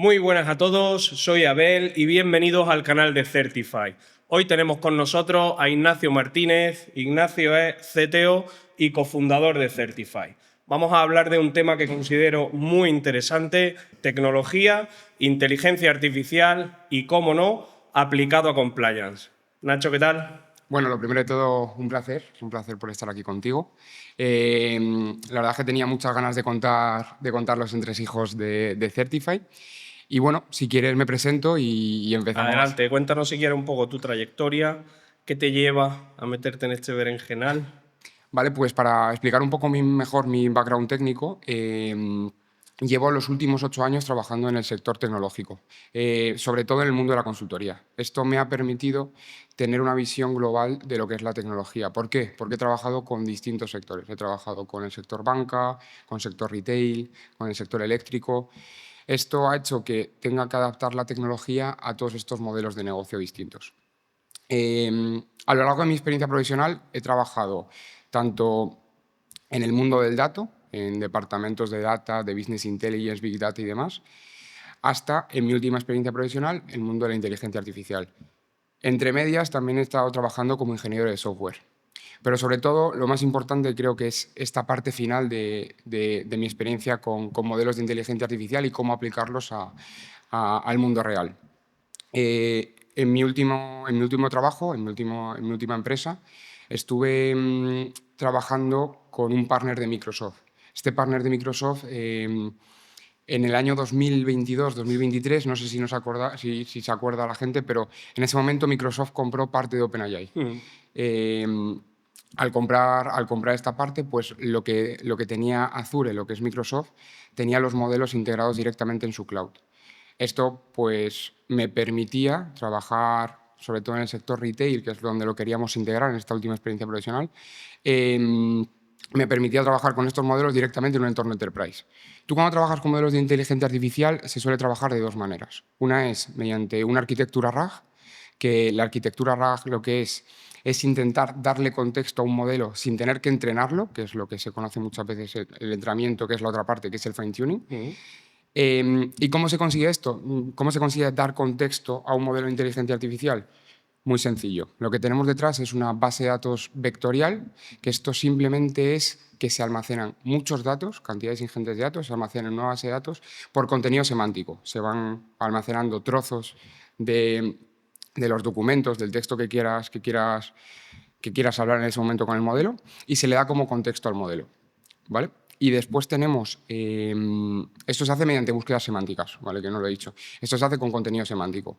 Muy buenas a todos, soy Abel y bienvenidos al canal de Certify. Hoy tenemos con nosotros a Ignacio Martínez. Ignacio es CTO y cofundador de Certify. Vamos a hablar de un tema que considero muy interesante: tecnología, inteligencia artificial y, cómo no, aplicado a compliance. Nacho, ¿qué tal? Bueno, lo primero de todo, es un placer por estar aquí contigo. La verdad es que tenía muchas ganas de contar los entresijos de Certify. Y bueno, si quieres me presento y empezamos. Adelante, cuéntanos si quieres un poco tu trayectoria, qué te lleva a meterte en este berenjenal. Vale, pues para explicar un poco mejor mi background técnico, llevo los últimos 8 años trabajando en el sector tecnológico, sobre todo en el mundo de la consultoría. Esto me ha permitido tener una visión global de lo que es la tecnología. ¿Por qué? Porque he trabajado con distintos sectores. He trabajado con el sector banca, con el sector retail, con el sector eléctrico. Esto ha hecho que tenga que adaptar la tecnología a todos estos modelos de negocio distintos. A lo largo de mi experiencia profesional he trabajado tanto en el mundo del dato, en departamentos de data, de business intelligence, big data y demás, hasta, en mi última experiencia profesional, el mundo de la inteligencia artificial. Entre medias también he estado trabajando como ingeniero de software. Pero sobre todo, lo más importante creo que es esta parte final de mi experiencia con modelos de inteligencia artificial y cómo aplicarlos al mundo real. En mi último trabajo, en mi última empresa, estuve trabajando con un partner de Microsoft. Este partner de Microsoft, en el año 2022-2023, no sé si se acuerda la gente, pero en ese momento Microsoft compró parte de OpenAI. Al comprar esta parte, pues lo que tenía Azure, lo que es Microsoft, tenía los modelos integrados directamente en su cloud. Esto pues me permitía trabajar sobre todo en el sector retail, que es donde lo queríamos integrar en esta última experiencia profesional. Me permitía trabajar con estos modelos directamente en un entorno enterprise. Tú, cuando trabajas con modelos de inteligencia artificial, se suele trabajar de dos maneras. Una es mediante una arquitectura RAG, que la arquitectura RAG lo que es intentar darle contexto a un modelo sin tener que entrenarlo, que es lo que se conoce muchas veces el entrenamiento, que es la otra parte, que es el fine-tuning. ¿Y cómo se consigue esto? ¿Cómo se consigue dar contexto a un modelo de inteligencia artificial? Muy sencillo. Lo que tenemos detrás es una base de datos vectorial, que esto simplemente es que se almacenan muchos datos, cantidades ingentes de datos, se almacenan en una base de datos por contenido semántico. Se van almacenando trozos de los documentos, del texto que quieras hablar en ese momento con el modelo, y se le da como contexto al modelo, ¿vale? Y después tenemos, esto se hace mediante búsquedas semánticas, ¿vale? Que no lo he dicho. Esto se hace con contenido semántico.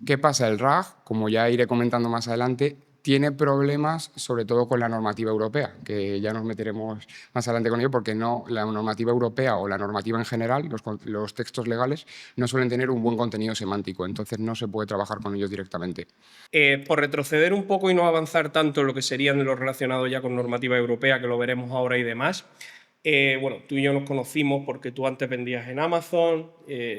¿Qué pasa? El RAG, como ya iré comentando más adelante, tiene problemas sobre todo con la normativa europea, que ya nos meteremos más adelante con ello, porque la normativa europea o la normativa en general, los textos legales, no suelen tener un buen contenido semántico, entonces no se puede trabajar con ellos directamente. Por retroceder un poco y no avanzar tanto en lo que serían lo relacionado ya con normativa europea, que lo veremos ahora y demás, bueno, tú y yo nos conocimos porque tú antes vendías en Amazon,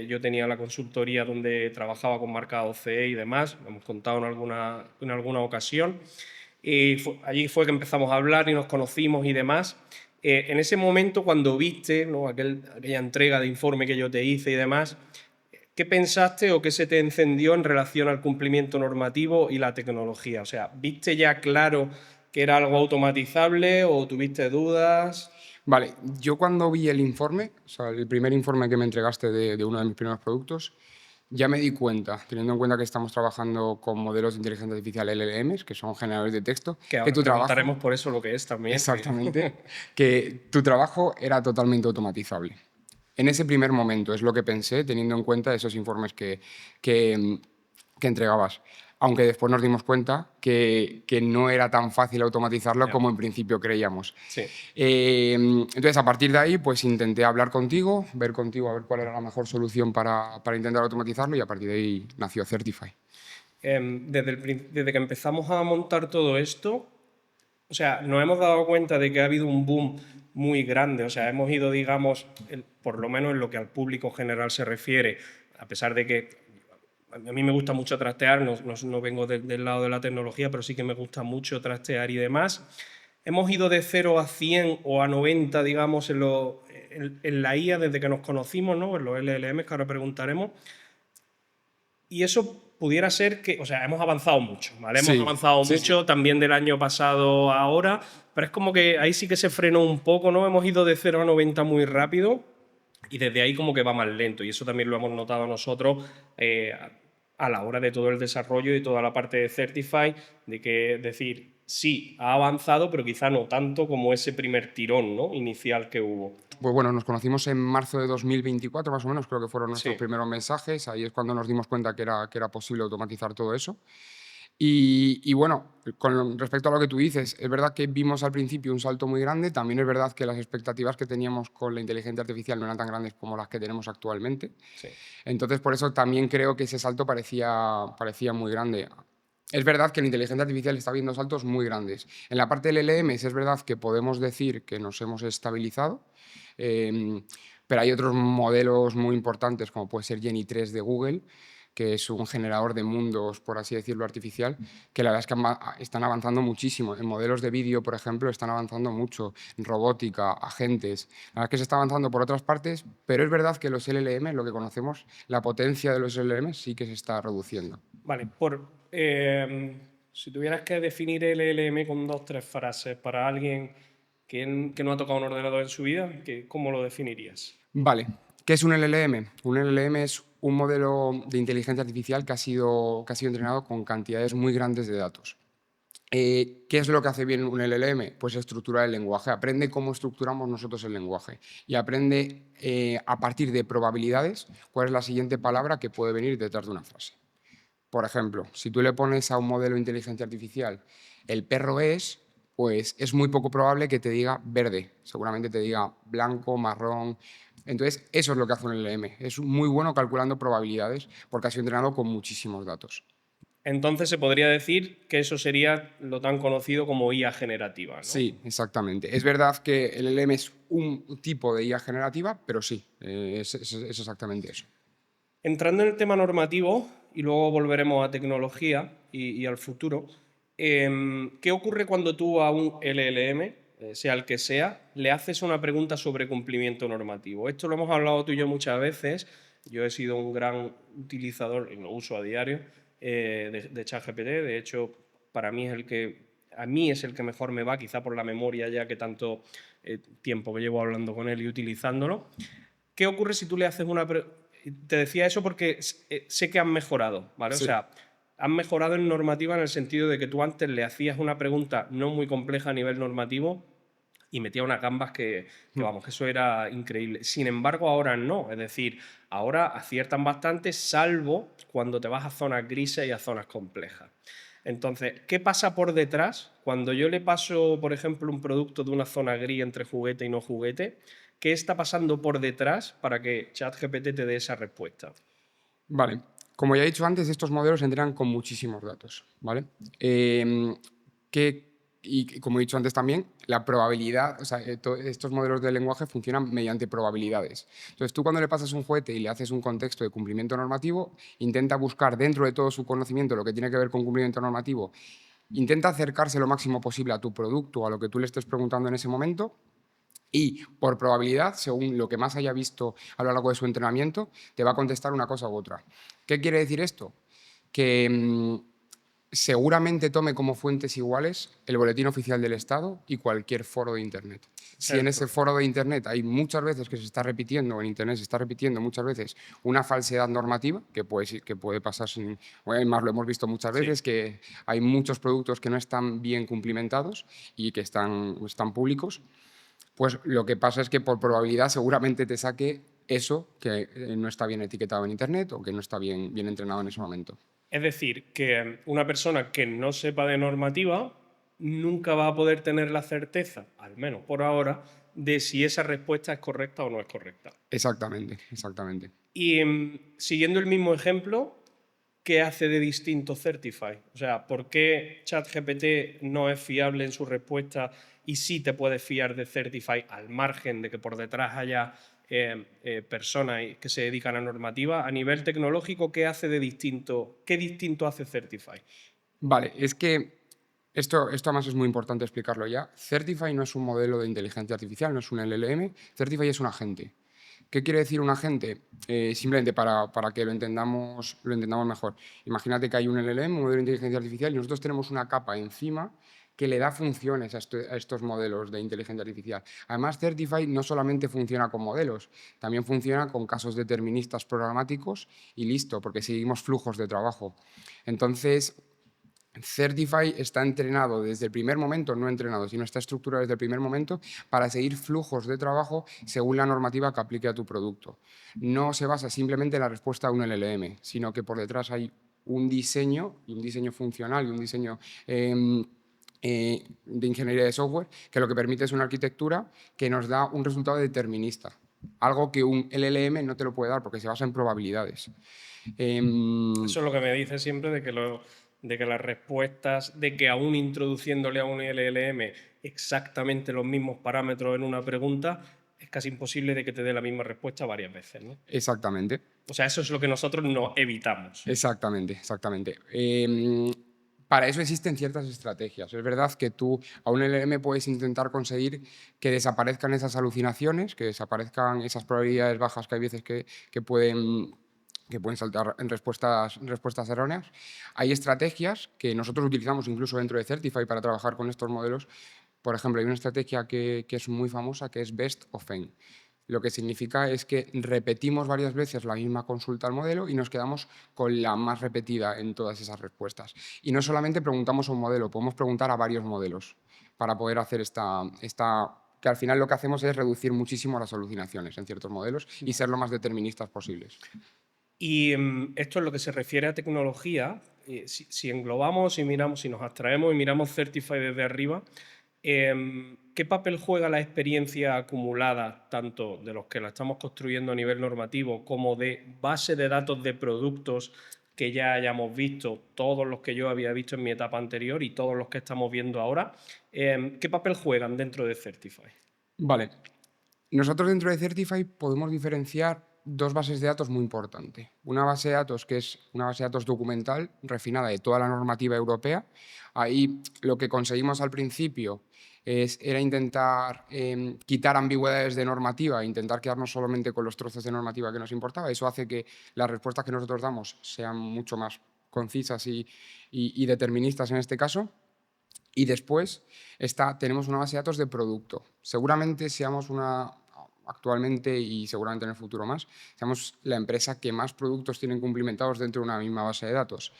yo tenía la consultoría donde trabajaba con marca OCE y demás, lo hemos contado en alguna ocasión, y allí fue que empezamos a hablar y nos conocimos y demás. En ese momento, cuando viste, ¿no?, aquella entrega de informe que yo te hice y demás, ¿qué pensaste o qué se te encendió en relación al cumplimiento normativo y la tecnología? O sea, ¿viste ya claro que era algo automatizable o tuviste dudas? Vale, yo cuando vi el informe, o sea, el primer informe que me entregaste de uno de mis primeros productos, ya me di cuenta, teniendo en cuenta que estamos trabajando con modelos de inteligencia artificial LLMs, que son generadores de texto, Que que ahora tu trabajo, preguntaremos por eso lo que es también. exactamente, que tu trabajo era totalmente automatizable. En ese primer momento es lo que pensé, teniendo en cuenta esos informes que entregabas. Aunque después nos dimos cuenta que no era tan fácil automatizarlo como en principio creíamos. Sí. Entonces, a partir de ahí, pues intenté hablar contigo, ver contigo a ver cuál era la mejor solución para intentar automatizarlo, y a partir de ahí nació Certify. Desde que empezamos a montar todo esto, o sea, nos hemos dado cuenta de que ha habido un boom muy grande. O sea, hemos ido, digamos, por lo menos en lo que al público general se refiere, a pesar de que a mí me gusta mucho trastear, no vengo del lado de la tecnología, pero sí que me gusta mucho trastear y demás. Hemos ido de 0 a 100 o a 90, digamos, en en la IA desde que nos conocimos, ¿no? En los LLMs que ahora preguntaremos. Y eso pudiera ser que, o sea, hemos avanzado mucho, ¿vale? Hemos Sí, avanzado sí, sí. mucho también del año pasado a ahora, pero es como que ahí sí que se frenó un poco, ¿no? Hemos ido de 0 a 90 muy rápido y desde ahí como que va más lento y eso también lo hemos notado nosotros a la hora de todo el desarrollo y toda la parte de Certify, de que decir, sí, ha avanzado, pero quizá no tanto como ese primer tirón, ¿no? Inicial que hubo. Pues bueno, nos conocimos en marzo de 2024, más o menos, creo que fueron nuestros Sí. primeros mensajes. Ahí es cuando nos dimos cuenta que era posible automatizar todo eso. Y bueno, con respecto a lo que tú dices, es verdad que vimos al principio un salto muy grande, también es verdad que las expectativas que teníamos con la inteligencia artificial no eran tan grandes como las que tenemos actualmente. Sí. Entonces, por eso también creo que ese salto parecía muy grande. Es verdad que la inteligencia artificial está viendo saltos muy grandes. En la parte del LLMs es verdad que podemos decir que nos hemos estabilizado, pero hay otros modelos muy importantes, como puede ser Genie 3 de Google, que es un generador de mundos, por así decirlo, artificial, que la verdad es que están avanzando muchísimo. En modelos de vídeo, por ejemplo, están avanzando mucho. En robótica, agentes. La verdad es que se está avanzando por otras partes, pero es verdad que los LLM, lo que conocemos, la potencia de los LLM sí que se está reduciendo. Vale, si tuvieras que definir el LLM con 2 o 3 frases para alguien que no ha tocado un ordenador en su vida, ¿cómo lo definirías? Vale, ¿qué es un LLM? Un LLM es un modelo de inteligencia artificial que ha sido entrenado con cantidades muy grandes de datos. ¿Qué es lo que hace bien un LLM? Pues estructurar el lenguaje, aprende cómo estructuramos nosotros el lenguaje y aprende a partir de probabilidades cuál es la siguiente palabra que puede venir detrás de una frase. Por ejemplo, si tú le pones a un modelo de inteligencia artificial el perro es, pues es muy poco probable que te diga verde, seguramente te diga blanco, marrón. Entonces, eso es lo que hace un LLM. Es muy bueno calculando probabilidades porque ha sido entrenado con muchísimos datos. Entonces se podría decir que eso sería lo tan conocido como IA generativa, ¿no? Sí, exactamente. Es verdad que el LLM es un tipo de IA generativa, pero sí, es exactamente eso. Entrando en el tema normativo, y luego volveremos a tecnología y al futuro, ¿qué ocurre cuando tú a un LLM, sea el que sea, le haces una pregunta sobre cumplimiento normativo? Esto lo hemos hablado tú y yo muchas veces. Yo he sido un gran utilizador, y lo uso a diario, de ChatGPT. De hecho, para mí es el que a mí es el que mejor me va, quizá por la memoria ya que tanto tiempo que llevo hablando con él y utilizándolo. ¿Qué ocurre si tú le haces una Te decía eso porque sé que han mejorado, ¿vale? O Sí. sea, han mejorado en normativa en el sentido de que tú antes le hacías una pregunta no muy compleja a nivel normativo y metía unas gambas vamos, que eso era increíble. Sin embargo, ahora no. Es decir, ahora aciertan bastante, salvo cuando te vas a zonas grises y a zonas complejas. Entonces, ¿qué pasa por detrás? Cuando yo le paso, por ejemplo, un producto de una zona gris entre juguete y no juguete, ¿qué está pasando por detrás para que ChatGPT te dé esa respuesta? Vale. Como ya he dicho antes, estos modelos se entrenan con muchísimos datos, ¿vale? Y como he dicho antes también, la probabilidad, o sea, estos modelos de lenguaje funcionan mediante probabilidades. Entonces, tú cuando le pasas un juguete y le haces un contexto de cumplimiento normativo, intenta buscar dentro de todo su conocimiento lo que tiene que ver con cumplimiento normativo, intenta acercarse lo máximo posible a tu producto, a lo que tú le estés preguntando en ese momento, y por probabilidad, según lo que más haya visto a lo largo de su entrenamiento, te va a contestar una cosa u otra. ¿Qué quiere decir esto? Que seguramente tome como fuentes iguales el Boletín Oficial del Estado y cualquier foro de Internet. Si en ese Certo. foro de Internet hay muchas veces que se está repitiendo, o en Internet se está repitiendo muchas veces una falsedad normativa, que puede pasar sin... Además, lo hemos visto muchas Sí. veces, que hay muchos productos que no están bien cumplimentados y que están públicos, pues lo que pasa es que por probabilidad seguramente te saque eso que no está bien etiquetado en Internet o que no está bien entrenado en ese momento. Es decir, que una persona que no sepa de normativa nunca va a poder tener la certeza, al menos por ahora, de si esa respuesta es correcta o no es correcta. Exactamente, exactamente. Y siguiendo el mismo ejemplo, ¿qué hace de distinto Certify? O sea, ¿por qué ChatGPT no es fiable en su respuesta y sí te puedes fiar de Certify al margen de que por detrás haya personas que se dedican a normativa? A nivel tecnológico, ¿qué hace de distinto? ¿Qué distinto hace Certify? Vale, es que Esto además es muy importante explicarlo ya. Certify no es un modelo de inteligencia artificial, no es un LLM. Certify es un agente. ¿Qué quiere decir un agente? Simplemente para que lo entendamos mejor. Imagínate que hay un LLM, un modelo de inteligencia artificial, y nosotros tenemos una capa encima que le da funciones a estos modelos de inteligencia artificial. Además, Certify no solamente funciona con modelos, también funciona con casos deterministas programáticos y listo, porque seguimos flujos de trabajo. Entonces, Certify está entrenado desde el primer momento, no entrenado, sino está estructurado desde el primer momento para seguir flujos de trabajo según la normativa que aplique a tu producto. No se basa simplemente en la respuesta a un LLM, sino que por detrás hay un diseño funcional y un diseño de ingeniería de software que lo que permite es una arquitectura que nos da un resultado determinista. Algo que un LLM no te lo puede dar porque se basa en probabilidades. Eso es lo que me dice siempre de que las respuestas, de que aún introduciéndole a un LLM exactamente los mismos parámetros en una pregunta, es casi imposible de que te dé la misma respuesta varias veces, ¿no? Exactamente. O sea, eso es lo que nosotros no evitamos. Exactamente. Para eso existen ciertas estrategias. Es verdad que tú a un LLM puedes intentar conseguir que desaparezcan esas alucinaciones, que desaparezcan esas probabilidades bajas que hay veces que pueden saltar en respuestas erróneas. Hay estrategias que nosotros utilizamos incluso dentro de Certify para trabajar con estos modelos. Por ejemplo, hay una estrategia que es muy famosa, que es Best of N. Lo que significa es que repetimos varias veces la misma consulta al modelo y nos quedamos con la más repetida en todas esas respuestas. Y no solamente preguntamos a un modelo, podemos preguntar a varios modelos para poder hacer que al final lo que hacemos es reducir muchísimo las alucinaciones en ciertos modelos y ser lo más deterministas posibles. Y esto es lo que se refiere a tecnología. Si englobamos, si nos abstraemos y miramos Certify desde arriba, ¿qué papel juega la experiencia acumulada, tanto de los que la estamos construyendo a nivel normativo como de base de datos de productos que ya hayamos visto, todos los que yo había visto en mi etapa anterior y todos los que estamos viendo ahora? ¿Qué papel juegan dentro de Certify? Vale. Nosotros dentro de Certify podemos diferenciar dos bases de datos muy importantes. Una base de datos que es una base de datos documental refinada de toda la normativa europea. Ahí lo que conseguimos al principio era intentar quitar ambigüedades de normativa, intentar quedarnos solamente con los trozos de normativa que nos importaba. Eso hace que las respuestas que nosotros damos sean mucho más concisas y deterministas en este caso. Y después tenemos una base de datos de producto. Seguramente actualmente y seguramente en el futuro más, seamos la empresa que más productos tienen cumplimentados dentro de una misma base de datos.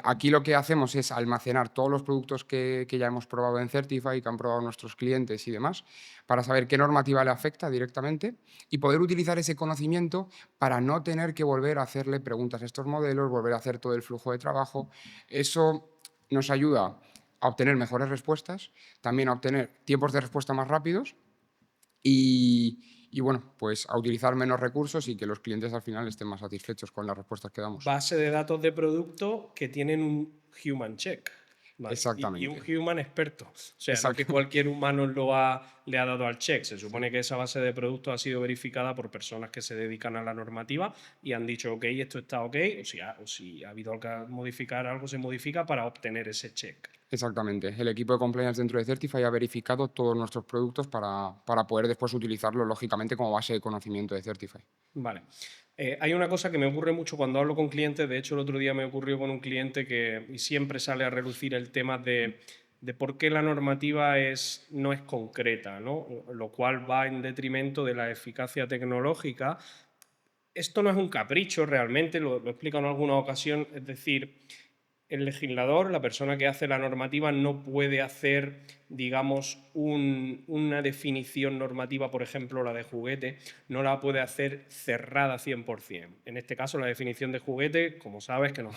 Aquí lo que hacemos es almacenar todos los productos que ya hemos probado en Certify, que han probado nuestros clientes y demás, para saber qué normativa le afecta directamente y poder utilizar ese conocimiento para no tener que volver a hacerle preguntas a estos modelos, volver a hacer todo el flujo de trabajo. Eso nos ayuda a obtener mejores respuestas, también a obtener tiempos de respuesta más rápidos y bueno, pues a utilizar menos recursos y que los clientes al final estén más satisfechos con las respuestas que damos. Base de datos de producto que tienen un human check. ¿Vale? Y un Exactamente. human experto. O sea, no que cualquier humano le ha dado al check. Se supone que esa base de productos ha sido verificada por personas que se dedican a la normativa y han dicho, ok, esto está ok, o si ha habido que modificar algo, se modifica para obtener ese check. Exactamente. El equipo de compliance dentro de Certify ha verificado todos nuestros productos para poder después utilizarlo, lógicamente, como base de conocimiento de Certify. Vale. Hay una cosa que me ocurre mucho cuando hablo con clientes, de hecho el otro día me ocurrió con un cliente y siempre sale a relucir el tema de por qué la normativa no es concreta, ¿no? Lo cual va en detrimento de la eficacia tecnológica. Esto no es un capricho realmente, lo he explicado en alguna ocasión, es decir, el legislador, la persona que hace la normativa, no puede hacer, digamos, una definición normativa, por ejemplo, la de juguete, no la puede hacer cerrada 100%. En este caso, la definición de juguete, como sabes, que nos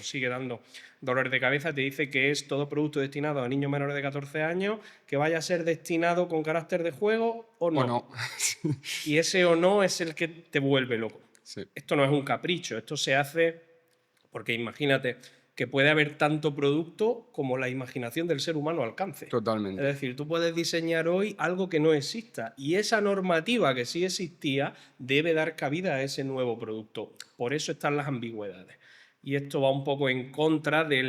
sigue dando dolor de cabeza, te dice que es todo producto destinado a niños menores de 14 años, que vaya a ser destinado con carácter de juego o no. O no. Y ese o no es el que te vuelve loco. Sí. Esto no es un capricho, esto se hace porque imagínate que puede haber tanto producto como la imaginación del ser humano alcance. Totalmente. Es decir, tú puedes diseñar hoy algo que no exista y esa normativa que sí existía debe dar cabida a ese nuevo producto. Por eso están las ambigüedades. Y esto va un poco en contra de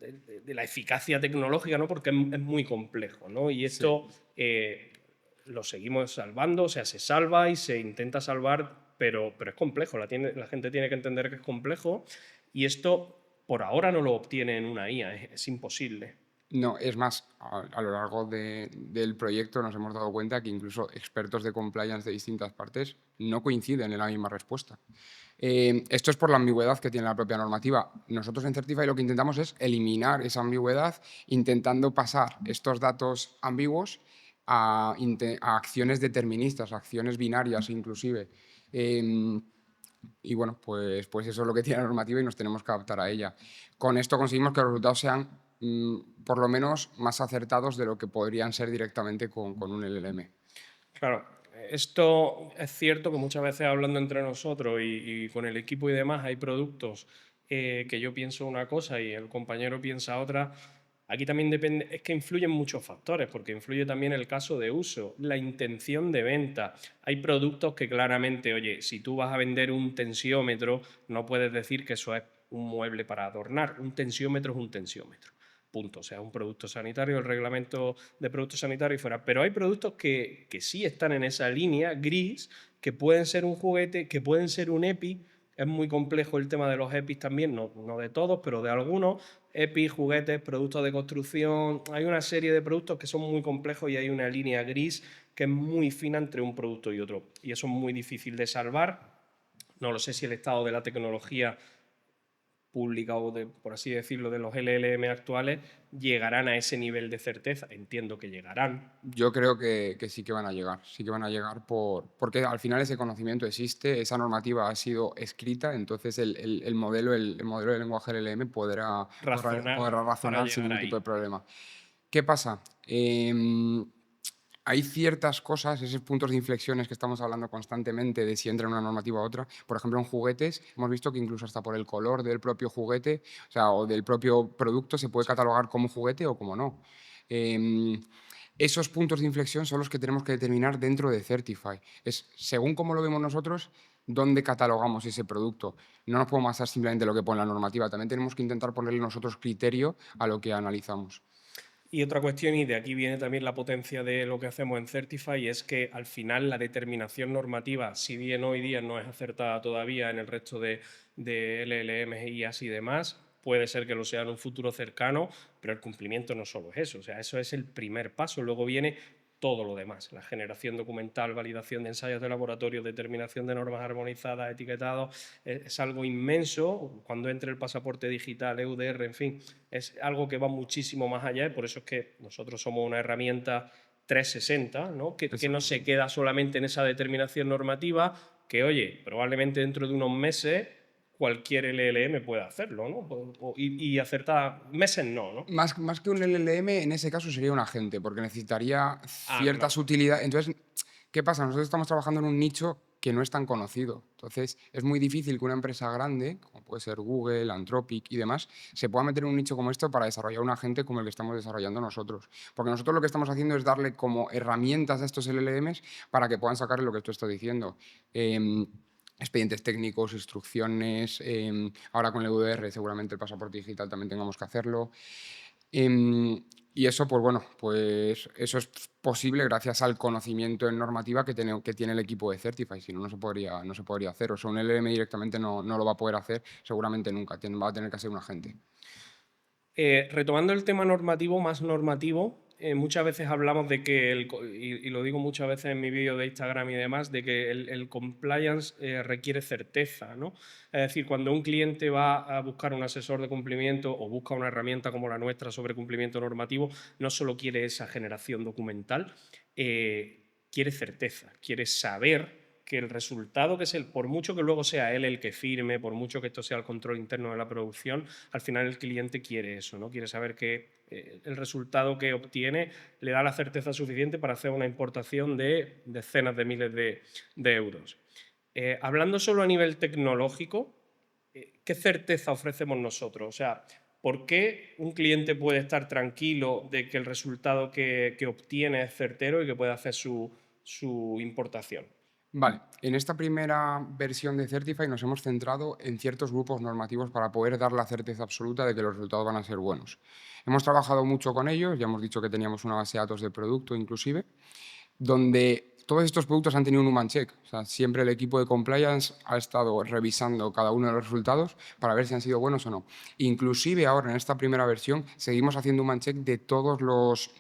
de la eficacia tecnológica, ¿no? Porque es muy complejo, ¿no? Y Sí. esto lo seguimos salvando, o sea, se salva y se intenta salvar, pero es complejo, la gente tiene que entender que es complejo y esto por ahora no lo obtiene en una IA, es imposible. No, es más, a lo largo del proyecto nos hemos dado cuenta que incluso expertos de compliance de distintas partes no coinciden en la misma respuesta. Esto es por la ambigüedad que tiene la propia normativa. Nosotros en Certify lo que intentamos es eliminar esa ambigüedad, intentando pasar estos datos ambiguos a acciones deterministas, a acciones binarias inclusive. Y bueno, pues eso es lo que tiene la normativa y nos tenemos que adaptar a ella. Con esto conseguimos que los resultados sean por lo menos más acertados de lo que podrían ser directamente con un LLM. Claro, esto es cierto que muchas veces hablando entre nosotros y con el equipo y demás hay productos que yo pienso una cosa y el compañero piensa otra. Aquí también depende, es que influyen muchos factores, porque influye también el caso de uso, la intención de venta. Hay productos que claramente, oye, si tú vas a vender un tensiómetro, no puedes decir que eso es un mueble para adornar. Un tensiómetro es un tensiómetro. Punto. O sea, un producto sanitario, el reglamento de productos sanitarios y fuera. Pero hay productos que sí están en esa línea gris, que pueden ser un juguete, que pueden ser un EPI. Es muy complejo el tema de los EPIs también, no de todos, pero de algunos. EPIs, juguetes, productos de construcción. Hay una serie de productos que son muy complejos y hay una línea gris que es muy fina entre un producto y otro. Y eso es muy difícil de salvar. No lo sé si el estado de la tecnología pública o, por así decirlo, de los LLM actuales llegarán a ese nivel de certeza. Entiendo que llegarán. Yo creo que sí que van a llegar porque al final ese conocimiento existe, esa normativa ha sido escrita, entonces el modelo de lenguaje LLM Razonar podrá para razonar sin llegar ningún tipo ahí. de problema. ¿Qué pasa? Hay ciertas cosas, esos puntos de inflexiones que estamos hablando constantemente de si entra una normativa u otra. Por ejemplo, en juguetes hemos visto que incluso hasta por el color del propio juguete, o sea, o del propio producto se puede Sí. catalogar como juguete o como no. Em, Esos puntos de inflexión son los que tenemos que determinar dentro de Certify. Es según cómo lo vemos nosotros, dónde catalogamos ese producto. No nos podemos basar simplemente en lo que pone la normativa, también tenemos que intentar ponerle nosotros criterio a lo que analizamos. Y otra cuestión, y de aquí viene también la potencia de lo que hacemos en Certify, es que al final la determinación normativa, si bien hoy día no es acertada todavía en el resto de LLMs y así demás, puede ser que lo sea en un futuro cercano, pero el cumplimiento no solo es eso, o sea, eso es el primer paso, luego viene todo lo demás, la generación documental, validación de ensayos de laboratorio, determinación de normas armonizadas, etiquetados, es algo inmenso. Cuando entre el pasaporte digital, EUDR, en fin, es algo que va muchísimo más allá y por eso es que nosotros somos una herramienta 360, ¿no? Que no se queda solamente en esa determinación normativa, que oye, probablemente dentro de unos meses cualquier LLM pueda hacerlo, ¿no? Y acertar, meses no. Más que un LLM, en ese caso sería un agente, porque necesitaría Ah, ciertas claro. utilidades. Entonces, ¿qué pasa? Nosotros estamos trabajando en un nicho que no es tan conocido. Entonces, es muy difícil que una empresa grande, como puede ser Google, Anthropic y demás, se pueda meter en un nicho como esto para desarrollar un agente como el que estamos desarrollando nosotros. Porque nosotros lo que estamos haciendo es darle como herramientas a estos LLMs para que puedan sacar lo que tú estás diciendo. Expedientes técnicos, instrucciones, ahora con el UDR seguramente el pasaporte digital también tengamos que hacerlo. Y eso, pues bueno, pues eso es posible gracias al conocimiento en normativa que tiene el equipo de Certify, si no, no se podría hacer. O sea, un LLM directamente no lo va a poder hacer, seguramente nunca, va a tener que ser un agente. Retomando el tema normativo, más normativo, muchas veces hablamos de que, y lo digo muchas veces en mi vídeo de Instagram y demás, de que el compliance requiere certeza, ¿no? Es decir, cuando un cliente va a buscar un asesor de cumplimiento o busca una herramienta como la nuestra sobre cumplimiento normativo, no solo quiere esa generación documental, quiere certeza, quiere saber que el resultado que es por mucho que luego sea él el que firme, por mucho que esto sea el control interno de la producción, al final el cliente quiere eso, ¿no? Quiere saber que el resultado que obtiene le da la certeza suficiente para hacer una importación de decenas de miles de euros. Hablando solo a nivel tecnológico, ¿qué certeza ofrecemos nosotros? O sea, ¿por qué un cliente puede estar tranquilo de que el resultado que obtiene es certero y que puede hacer su importación? Vale, en esta primera versión de Certify nos hemos centrado en ciertos grupos normativos para poder dar la certeza absoluta de que los resultados van a ser buenos. Hemos trabajado mucho con ellos, ya hemos dicho que teníamos una base de datos de producto inclusive, donde todos estos productos han tenido un human check. O sea, siempre el equipo de compliance ha estado revisando cada uno de los resultados para ver si han sido buenos o no. Inclusive ahora, en esta primera versión, seguimos haciendo human check de todos los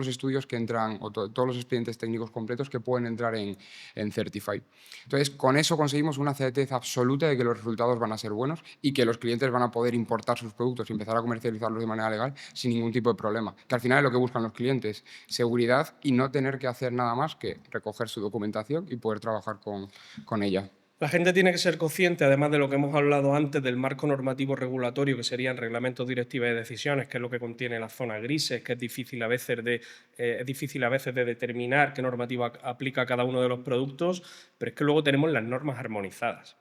estudios que entran, o todos los expedientes técnicos completos que pueden entrar en Certify. Entonces, con eso conseguimos una certeza absoluta de que los resultados van a ser buenos y que los clientes van a poder importar sus productos y empezar a comercializarlos de manera legal sin ningún tipo de problema. Que al final es lo que buscan los clientes, seguridad y no tener que hacer nada más que recoger su documentación y poder trabajar con ella. La gente tiene que ser consciente, además de lo que hemos hablado antes, del marco normativo regulatorio, que serían reglamentos, directivas y decisiones, que es lo que contiene las zonas grises, que es difícil a veces de determinar qué normativa aplica cada uno de los productos, pero es que luego tenemos las normas armonizadas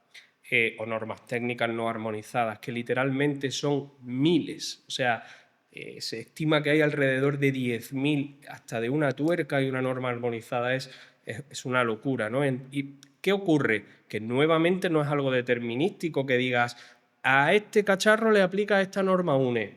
o normas técnicas no armonizadas, que literalmente son miles. O sea, se estima que hay alrededor de 10.000, hasta de una tuerca y una norma armonizada. Es una locura, ¿no? ¿Y qué ocurre? Que nuevamente no es algo determinístico que digas, a este cacharro le aplica esta norma UNE.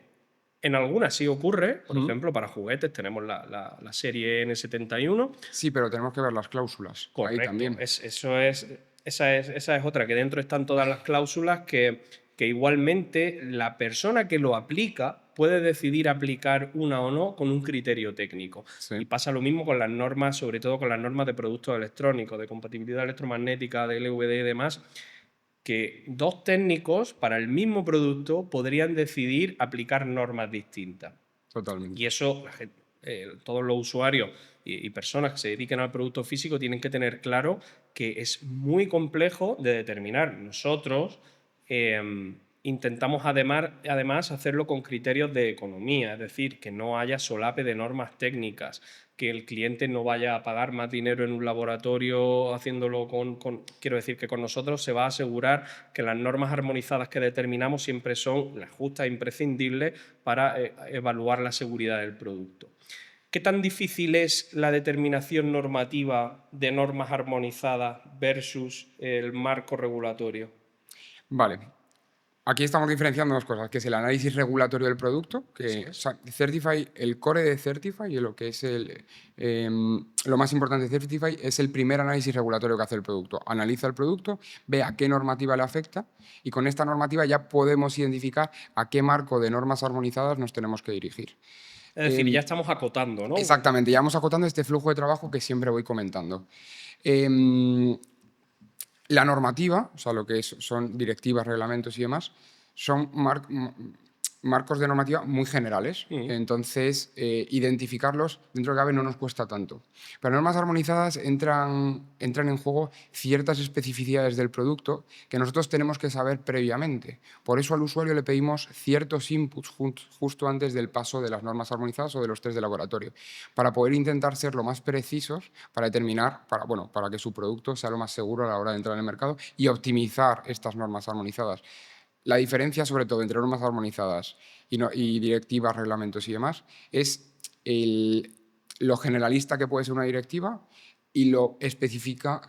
En algunas sí ocurre, por ejemplo, para juguetes tenemos la serie N71. Sí, pero tenemos que ver las cláusulas. Ahí Correcto, también. esa es otra, que dentro están todas las cláusulas que igualmente la persona que lo aplica puede decidir aplicar una o no con un criterio técnico. Sí. Y pasa lo mismo con las normas, sobre todo con las normas de productos electrónicos, de compatibilidad electromagnética, de LVD y demás, que dos técnicos para el mismo producto podrían decidir aplicar normas distintas. Totalmente. Y eso todos los usuarios y personas que se dediquen al producto físico tienen que tener claro que es muy complejo de determinar. Nosotros intentamos además hacerlo con criterios de economía, es decir, que no haya solape de normas técnicas, que el cliente no vaya a pagar más dinero en un laboratorio haciéndolo quiero decir que con nosotros se va a asegurar que las normas armonizadas que determinamos siempre son las justas e imprescindibles para evaluar la seguridad del producto. ¿Qué tan difícil es la determinación normativa de normas armonizadas versus el marco regulatorio? Vale. Aquí estamos diferenciando dos cosas, que es el análisis regulatorio del producto, que Eso es. o sea, Certify, el core de Certify y lo que es lo más importante de Certify es el primer análisis regulatorio que hace el producto. Analiza el producto, ve a qué normativa le afecta y con esta normativa ya podemos identificar a qué marco de normas armonizadas nos tenemos que dirigir. Es decir, ya estamos acotando, ¿no? Exactamente, ya vamos acotando este flujo de trabajo que siempre voy comentando. La normativa, o sea, lo que son directivas, reglamentos y demás, son marcos de normativa muy generales. Entonces, identificarlos dentro de cabe no nos cuesta tanto. Pero normas armonizadas entran en juego ciertas especificidades del producto que nosotros tenemos que saber previamente. Por eso al usuario le pedimos ciertos inputs justo antes del paso de las normas armonizadas o de los test de laboratorio, para poder intentar ser lo más precisos para determinar, para que su producto sea lo más seguro a la hora de entrar en el mercado y optimizar estas normas armonizadas. La diferencia, sobre todo, entre normas armonizadas y directivas, reglamentos y demás, es lo generalista que puede ser una directiva y lo específica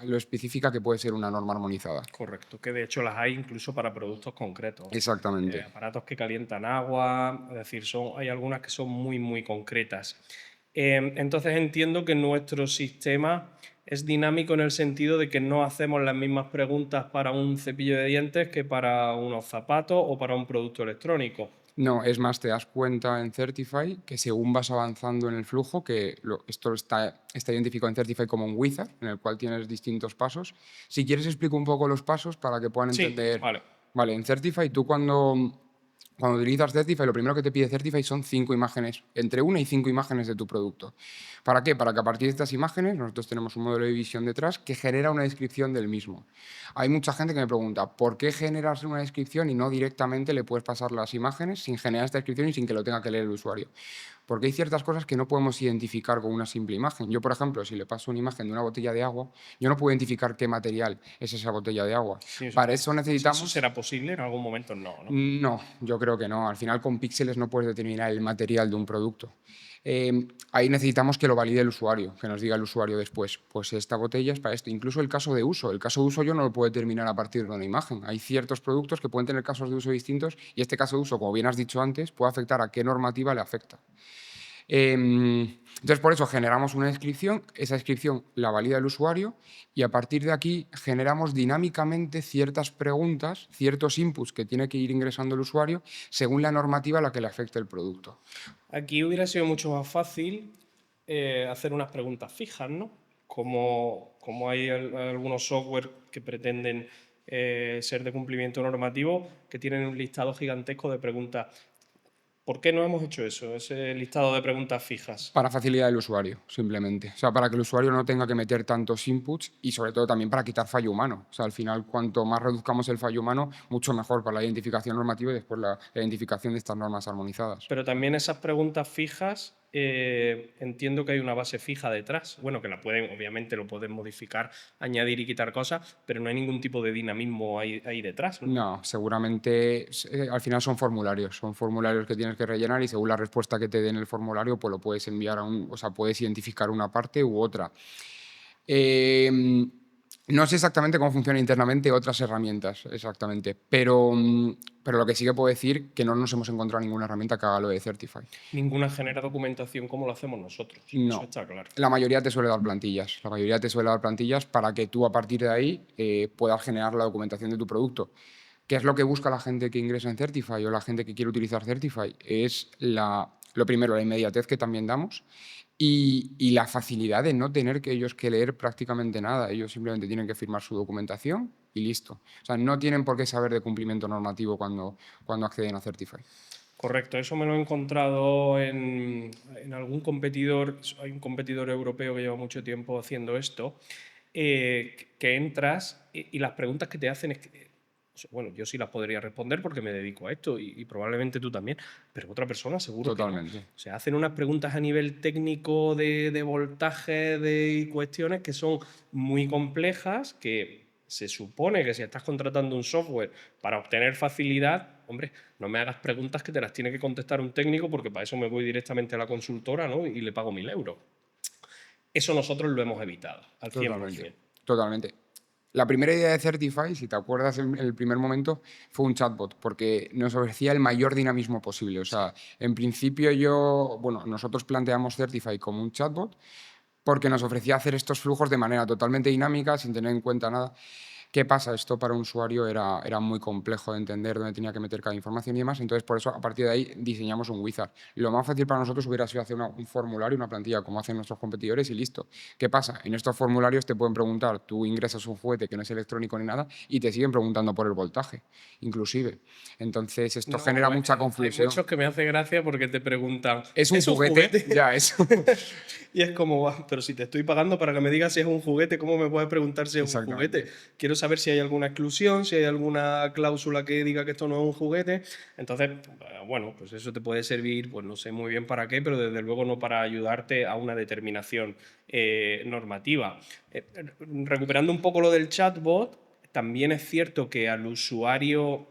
que puede ser una norma armonizada. Correcto, que de hecho las hay incluso para productos concretos. Exactamente. Aparatos que calientan agua, es decir, hay algunas que son muy, muy concretas. Entonces entiendo que nuestro sistema es dinámico en el sentido de que no hacemos las mismas preguntas para un cepillo de dientes que para unos zapatos o para un producto electrónico. No, es más, te das cuenta en Certify que según vas avanzando en el flujo, esto está identificado en Certify como un wizard, en el cual tienes distintos pasos. Si quieres explico un poco los pasos para que puedan entender. Sí, vale. Vale, en Certify tú cuando utilizas Certify, lo primero que te pide Certify son 5 imágenes, entre 1 y 5 imágenes de tu producto. ¿Para qué? Para que a partir de estas imágenes nosotros tenemos un modelo de visión detrás que genera una descripción del mismo. Hay mucha gente que me pregunta, ¿por qué generas una descripción y no directamente le puedes pasar las imágenes sin generar esta descripción y sin que lo tenga que leer el usuario? Porque hay ciertas cosas que no podemos identificar con una simple imagen. Yo, por ejemplo, si le paso una imagen de una botella de agua, yo no puedo identificar qué material es esa botella de agua. Sí, Para eso necesitamos... ¿Eso será posible? En algún momento no, ¿no? No, yo creo que no. Al final con píxeles no puedes determinar el material de un producto. Ahí necesitamos que lo valide el usuario, que nos diga el usuario después, pues esta botella es para esto. Incluso el caso de uso. El caso de uso yo no lo puedo determinar a partir de una imagen. Hay ciertos productos que pueden tener casos de uso distintos y este caso de uso, como bien has dicho antes, puede afectar a qué normativa le afecta. Entonces, por eso generamos una descripción, esa descripción la valida el usuario y a partir de aquí generamos dinámicamente ciertas preguntas, ciertos inputs que tiene que ir ingresando el usuario según la normativa a la que le afecte el producto. Aquí hubiera sido mucho más fácil hacer unas preguntas fijas, ¿no? Como hay algunos software que pretenden ser de cumplimiento normativo, que tienen un listado gigantesco de preguntas. ¿Por qué no hemos hecho eso, ese listado de preguntas fijas? Para facilidad del usuario, simplemente. O sea, para que el usuario no tenga que meter tantos inputs y sobre todo también para quitar fallo humano. O sea, al final, cuanto más reduzcamos el fallo humano, mucho mejor para la identificación normativa y después la identificación de estas normas armonizadas. Pero también esas preguntas fijas, entiendo que hay una base fija detrás. Bueno, que la pueden, obviamente lo pueden modificar, añadir y quitar cosas, pero no hay ningún tipo de dinamismo ahí detrás, ¿no? No, seguramente al final son formularios que tienes que rellenar y según la respuesta que te den el formulario, pues lo puedes enviar o sea, puedes identificar una parte u otra. No sé exactamente cómo funcionan internamente otras herramientas, exactamente, pero lo que sí que puedo decir que no nos hemos encontrado ninguna herramienta que haga lo de Certify. Ninguna genera documentación como lo hacemos nosotros. Eso No. está claro. La mayoría te suele dar plantillas. La mayoría te suele dar plantillas para que tú a partir de ahí puedas generar la documentación de tu producto. ¿Qué es lo que busca la gente que ingresa en Certify o la gente que quiere utilizar Certify? Es lo primero, la inmediatez que también damos y la facilidad de no tener que ellos que leer prácticamente nada. Ellos simplemente tienen que firmar su documentación y listo. O sea, no tienen por qué saber de cumplimiento normativo cuando acceden a Certify. Correcto, eso me lo he encontrado en algún competidor. Hay un competidor europeo que lleva mucho tiempo haciendo esto, que entras y las preguntas que te hacen es que, bueno, yo sí las podría responder porque me dedico a esto y probablemente tú también, pero otra persona seguro Totalmente. que no. O sea, hacen unas preguntas a nivel técnico de voltaje de cuestiones que son muy complejas, que se supone que si estás contratando un software para obtener facilidad, hombre, no me hagas preguntas que te las tiene que contestar un técnico porque para eso me voy directamente a la consultora, ¿no? Y le pago 1.000 euros. Eso nosotros lo hemos evitado al 100%. Totalmente. La primera idea de Certify, si te acuerdas, en el primer momento fue un chatbot, porque nos ofrecía el mayor dinamismo posible. O sea, en principio nosotros planteamos Certify como un chatbot porque nos ofrecía hacer estos flujos de manera totalmente dinámica, sin tener en cuenta nada. ¿Qué pasa? Esto para un usuario era muy complejo de entender dónde tenía que meter cada información y demás, entonces por eso a partir de ahí diseñamos un wizard. Lo más fácil para nosotros hubiera sido hacer un formulario, una plantilla como hacen nuestros competidores y listo. ¿Qué pasa? En estos formularios te pueden preguntar, tú ingresas un juguete que no es electrónico ni nada y te siguen preguntando por el voltaje, inclusive. Entonces esto genera mucha confusión. Hay muchos que me hace gracia porque te preguntan, ¿Es un juguete? Ya, es. Y es como, pero si te estoy pagando para que me digas si es un juguete, ¿cómo me puedes preguntar si es un juguete? Quiero saber si hay alguna exclusión, si hay alguna cláusula que diga que esto no es un juguete. Entonces, bueno, pues eso te puede servir, pues no sé muy bien para qué, pero desde luego no para ayudarte a una determinación normativa. Recuperando un poco lo del chatbot, también es cierto que al usuario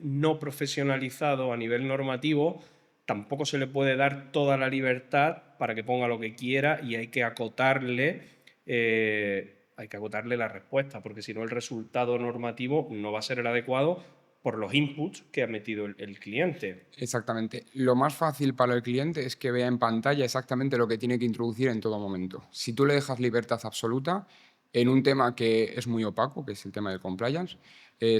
no profesionalizado a nivel normativo tampoco se le puede dar toda la libertad para que ponga lo que quiera y hay que acotarle la respuesta, porque si no el resultado normativo no va a ser el adecuado por los inputs que ha metido el cliente. Exactamente. Lo más fácil para el cliente es que vea en pantalla exactamente lo que tiene que introducir en todo momento. Si tú le dejas libertad absoluta en un tema que es muy opaco, que es el tema del compliance,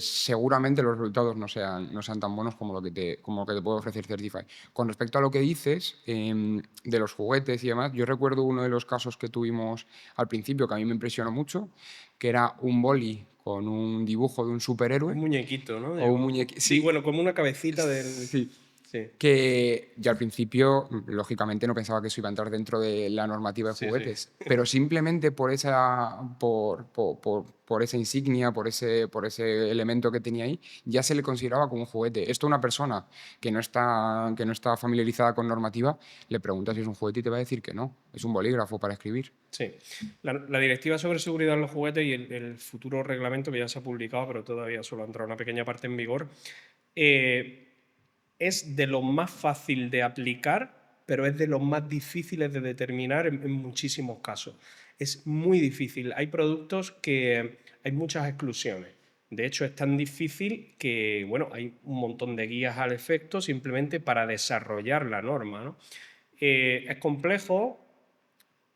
seguramente los resultados no sean tan buenos como lo que te puede ofrecer Certify. Con respecto a lo que dices de los juguetes y demás, yo recuerdo uno de los casos que tuvimos al principio que a mí me impresionó mucho, que era un boli con un dibujo de un superhéroe. Un muñequito, ¿no? O un muñequito. Sí, bueno, como una cabecita del... Sí. Sí. Que yo al principio, lógicamente, no pensaba que eso iba a entrar dentro de la normativa de juguetes, sí. Pero simplemente por esa insignia, por ese elemento que tenía ahí, ya se le consideraba como un juguete. Esto a una persona que no está familiarizada con normativa, le preguntas si es un juguete y te va a decir que no, es un bolígrafo para escribir. Sí. La Directiva sobre Seguridad en los Juguetes y el futuro reglamento que ya se ha publicado, pero todavía solo ha entrado una pequeña parte en vigor, es de lo más fácil de aplicar pero es de los más difíciles de determinar en muchísimos casos. Es muy difícil. Hay productos que hay muchas exclusiones. De hecho, es tan difícil que, bueno, hay un montón de guías al efecto simplemente para desarrollar la norma, ¿no? Es complejo,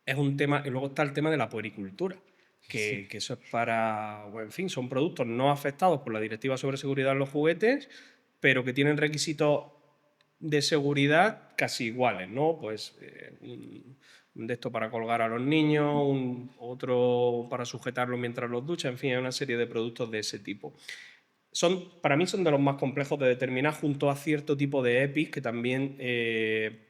es un tema, y luego está el tema de la puericultura, Sí. que eso es para, bueno, en fin, son productos no afectados por la Directiva sobre Seguridad en los Juguetes, pero que tienen requisitos de seguridad casi iguales, ¿no? Pues un de esto para colgar a los niños, otro para sujetarlo mientras los duchan, en fin, hay una serie de productos de ese tipo. Para mí son de los más complejos de determinar junto a cierto tipo de EPIs que también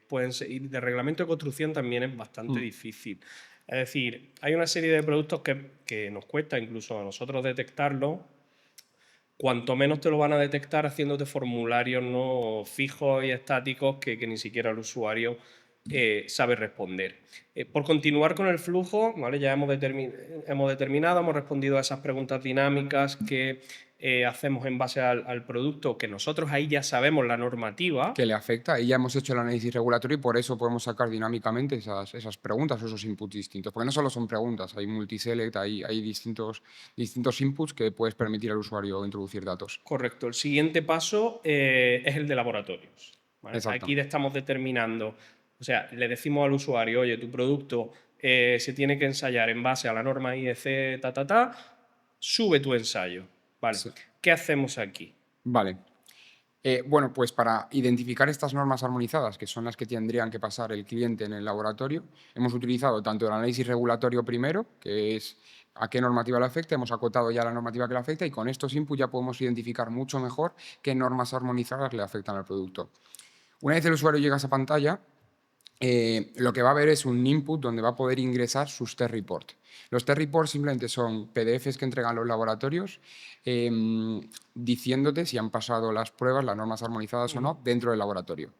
pueden ser, y de reglamento de construcción también es bastante Mm. difícil. Es decir, hay una serie de productos que nos cuesta incluso a nosotros detectarlo. Cuanto menos te lo van a detectar haciéndote formularios no fijos y estáticos que ni siquiera el usuario sabe responder. Por continuar con el flujo, ¿vale? Ya hemos determinado, hemos respondido a esas preguntas dinámicas que hacemos en base al producto, que nosotros ahí ya sabemos la normativa. Que le afecta y ya hemos hecho el análisis regulatorio y por eso podemos sacar dinámicamente esas preguntas o esos inputs distintos. Porque no solo son preguntas, hay multiselect, hay distintos inputs que puedes permitir al usuario introducir datos. Correcto. El siguiente paso es el de laboratorios, ¿vale? Aquí Exactamente. estamos determinando, o sea, le decimos al usuario, oye, tu producto se tiene que ensayar en base a la norma IEC, sube tu ensayo. Vale. Sí. ¿Qué hacemos aquí? Vale. Bueno, pues para identificar estas normas armonizadas, que son las que tendrían que pasar el cliente en el laboratorio, hemos utilizado tanto el análisis regulatorio primero, que es a qué normativa le afecta, hemos acotado ya la normativa que le afecta y con estos inputs ya podemos identificar mucho mejor qué normas armonizadas le afectan al producto. Una vez el usuario llega a esa pantalla, lo que va a ver es un input donde va a poder ingresar sus test report. Los test reports simplemente son PDFs que entregan los laboratorios diciéndote si han pasado las pruebas, las normas armonizadas o no, dentro del laboratorio.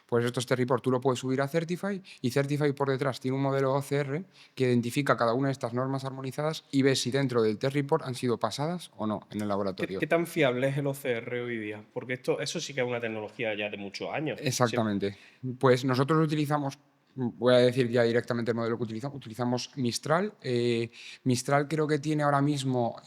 Pues estos test reports tú lo puedes subir a Certify y Certify por detrás tiene un modelo OCR que identifica cada una de estas normas armonizadas y ve si dentro del test report han sido pasadas o no en el laboratorio. ¿Qué tan fiable es el OCR hoy día? Porque eso sí que es una tecnología ya de muchos años. Exactamente. Pues nosotros lo utilizamos, voy a decir ya directamente el modelo que utilizamos Mistral. Mistral creo que tiene ahora mismo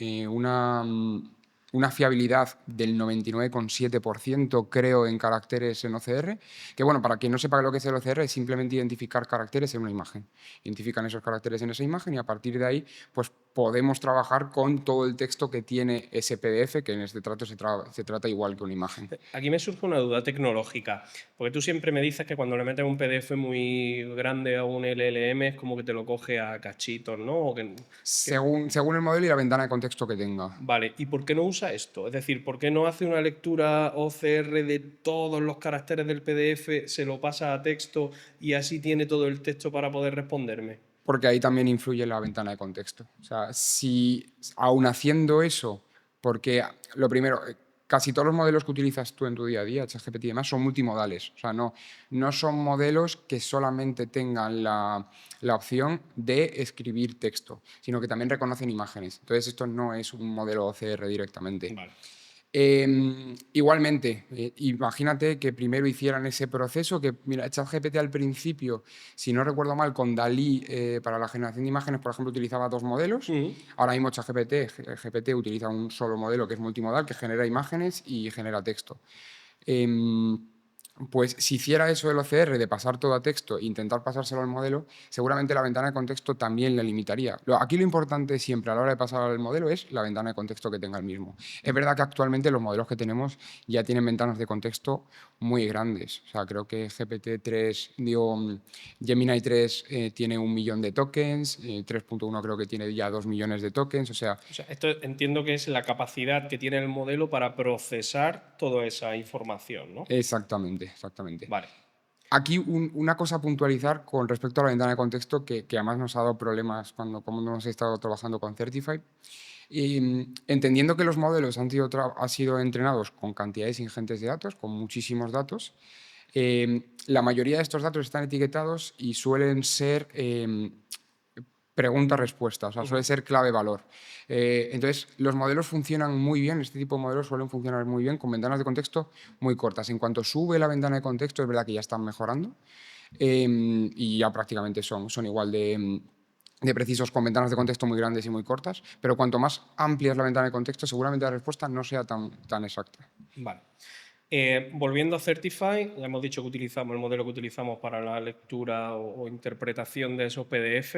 una fiabilidad del 99,7%, creo, en caracteres en OCR, que bueno, para quien no sepa lo que es el OCR, es simplemente identificar caracteres en una imagen. Identifican esos caracteres en esa imagen y a partir de ahí, pues podemos trabajar con todo el texto que tiene ese PDF, que en este trato se trata igual que una imagen. Aquí me surge una duda tecnológica, porque tú siempre me dices que cuando le metes un PDF muy grande a un LLM es como que te lo coge a cachitos, ¿no? Según el modelo y la ventana de contexto que tenga. Vale, ¿y por qué no usa esto? Es decir, ¿por qué no hace una lectura OCR de todos los caracteres del PDF, se lo pasa a texto y así tiene todo el texto para poder responderme? Porque ahí también influye la ventana de contexto. O sea, si aún haciendo eso, porque lo primero, casi todos los modelos que utilizas tú en tu día a día, ChatGPT y demás, son multimodales. O sea, no son modelos que solamente tengan la opción de escribir texto, sino que también reconocen imágenes. Entonces, esto no es un modelo OCR directamente. Vale. Igualmente, imagínate que primero hicieran ese proceso, que mira, ChatGPT al principio, si no recuerdo mal, con Dalí para la generación de imágenes, por ejemplo, utilizaba dos modelos. Ahora mismo GPT utiliza un solo modelo que es multimodal, que genera imágenes y genera texto. Pues si hiciera eso el OCR de pasar todo a texto e intentar pasárselo al modelo, seguramente la ventana de contexto también le limitaría. Aquí lo importante siempre a la hora de pasar al modelo es la ventana de contexto que tenga el mismo. Es verdad que actualmente los modelos que tenemos ya tienen ventanas de contexto muy grandes. O sea, creo que Gemini 3 tiene 1 millón de tokens, 3.1 creo que tiene ya 2 millones de tokens. O sea, esto entiendo que es la capacidad que tiene el modelo para procesar toda esa información, ¿no? Exactamente. Vale. Aquí una cosa a puntualizar con respecto a la ventana de contexto que además nos ha dado problemas cuando hemos estado trabajando con Certify. Entendiendo que los modelos han sido entrenados con cantidades ingentes de datos, con muchísimos datos, la mayoría de estos datos están etiquetados y suelen ser pregunta-respuesta, o sea, suele ser clave-valor. Entonces, los modelos funcionan muy bien, este tipo de modelos suelen funcionar muy bien con ventanas de contexto muy cortas. En cuanto sube la ventana de contexto, es verdad que ya están mejorando, y ya prácticamente son igual de precisos, con ventanas de contexto muy grandes y muy cortas, pero cuanto más amplia es la ventana de contexto, seguramente la respuesta no sea tan exacta. Vale. Volviendo a Certify, ya hemos dicho que utilizamos el modelo que utilizamos para la lectura o interpretación de esos PDF.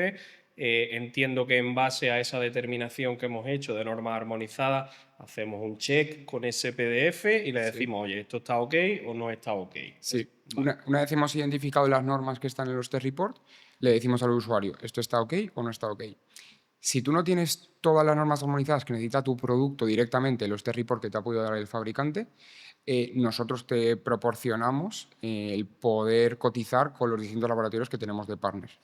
Entiendo que en base a esa determinación que hemos hecho de normas armonizadas, hacemos un check con ese PDF y le decimos, oye, ¿esto está ok o no está ok? Sí. Vale. Una vez hemos identificado las normas que están en los test report, le decimos al usuario, ¿esto está ok o no está ok? Si tú no tienes todas las normas armonizadas que necesita tu producto directamente, los test report que te ha podido dar el fabricante, nosotros te proporcionamos el poder cotizar con los distintos laboratorios que tenemos de partners.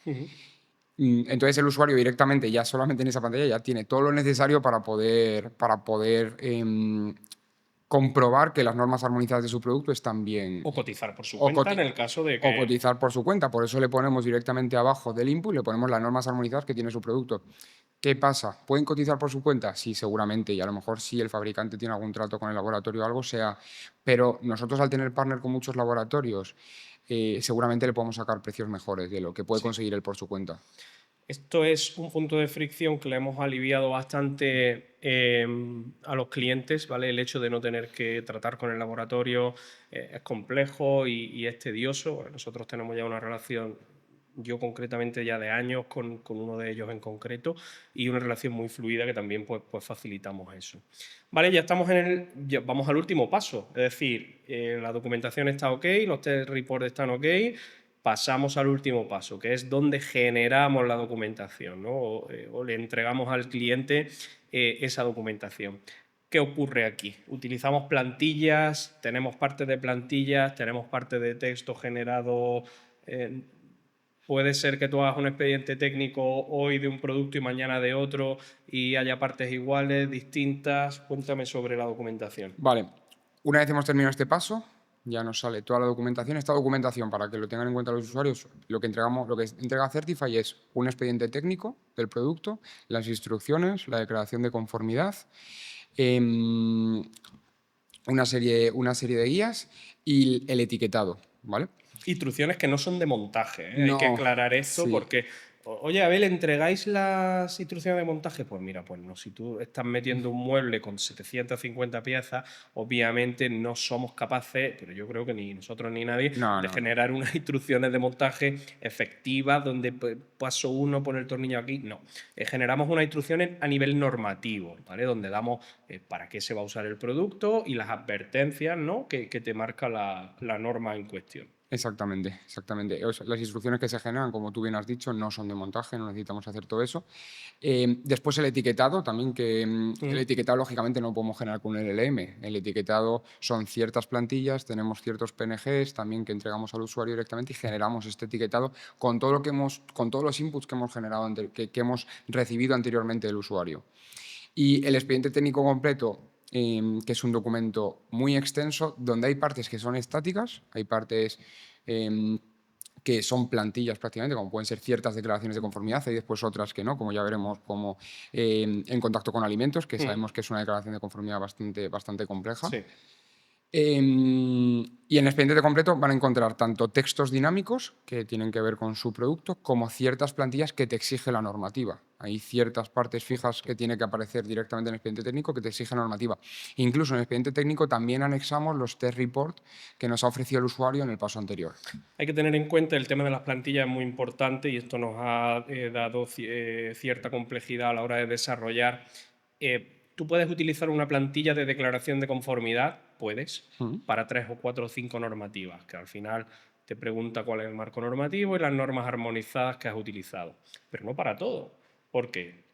Entonces el usuario directamente, ya solamente en esa pantalla, ya tiene todo lo necesario para poder comprobar que las normas armonizadas de su producto están bien. O cotizar por su O, cuenta coti- en el caso de o que... cotizar por su cuenta. Por eso le ponemos directamente abajo del input, le ponemos las normas armonizadas que tiene su producto. ¿Qué pasa? ¿Pueden cotizar por su cuenta? Sí, seguramente. Y a lo mejor sí el fabricante tiene algún trato con el laboratorio o algo sea. Pero nosotros, al tener partner con muchos laboratorios, seguramente le podemos sacar precios mejores de lo que puede conseguir él por su cuenta. Esto es un punto de fricción que le hemos aliviado bastante a los clientes, ¿vale? El hecho de no tener que tratar con el laboratorio es complejo y es tedioso. Nosotros tenemos ya una relación, yo concretamente ya de años con uno de ellos en concreto, y una relación muy fluida que también pues facilitamos eso. Vale, ya estamos vamos al último paso, es decir, la documentación está ok, los test reports están ok. Pasamos al último paso, que es donde generamos la documentación, ¿no? O le entregamos al cliente esa documentación. ¿Qué ocurre aquí? Utilizamos plantillas, tenemos partes de plantillas, tenemos parte de texto generado. Puede ser que tú hagas un expediente técnico hoy de un producto y mañana de otro y haya partes iguales, distintas. Cuéntame sobre la documentación. Vale, una vez hemos terminado este paso, ya nos sale toda la documentación. Esta documentación, para que lo tengan en cuenta los usuarios, lo que entrega Certify es un expediente técnico del producto, las instrucciones, la declaración de conformidad, em, una serie de guías y el etiquetado, ¿vale? Instrucciones que no son de montaje, ¿eh? Hay que No, aclarar esto sí. porque, oye, a ver, ¿le entregáis las instrucciones de montaje? Pues mira, pues no, si tú estás metiendo un mueble con 750 piezas, obviamente no somos capaces, pero yo creo que ni nosotros ni nadie, No, de no, no. generar unas instrucciones de montaje efectivas donde paso uno, pone el tornillo aquí. No, generamos unas instrucciones a nivel normativo, ¿vale? Donde damos para qué se va a usar el producto y las advertencias, ¿no? que te marca la norma en cuestión. Exactamente, exactamente. O sea, las instrucciones que se generan, como tú bien has dicho, no son de montaje, no necesitamos hacer todo eso. Después el etiquetado, también que el etiquetado lógicamente no podemos generar con un LLM. El etiquetado son ciertas plantillas, tenemos ciertos PNGs también que entregamos al usuario directamente y generamos este etiquetado con todo lo que con todos los inputs que hemos generado, que hemos recibido anteriormente del usuario. Y el expediente técnico completo, que es un documento muy extenso, donde hay partes que son estáticas, hay partes que son plantillas prácticamente, como pueden ser ciertas declaraciones de conformidad, y después otras que no, como ya veremos, como en contacto con alimentos, que sabemos que es una declaración de conformidad bastante compleja. Sí. Y en el expediente completo van a encontrar tanto textos dinámicos que tienen que ver con su producto, como ciertas plantillas que te exige la normativa. Hay ciertas partes fijas que tiene que aparecer directamente en el expediente técnico que te exige la normativa. Incluso en el expediente técnico también anexamos los test report que nos ha ofrecido el usuario en el paso anterior. Hay que tener en cuenta el tema de las plantillas, es muy importante y esto nos ha dado cierta complejidad a la hora de desarrollar. Tú puedes utilizar una plantilla de declaración de conformidad, puedes, para 3 o 4 o 5 normativas, que al final te pregunta cuál es el marco normativo y las normas armonizadas que has utilizado, pero no para todo. Porque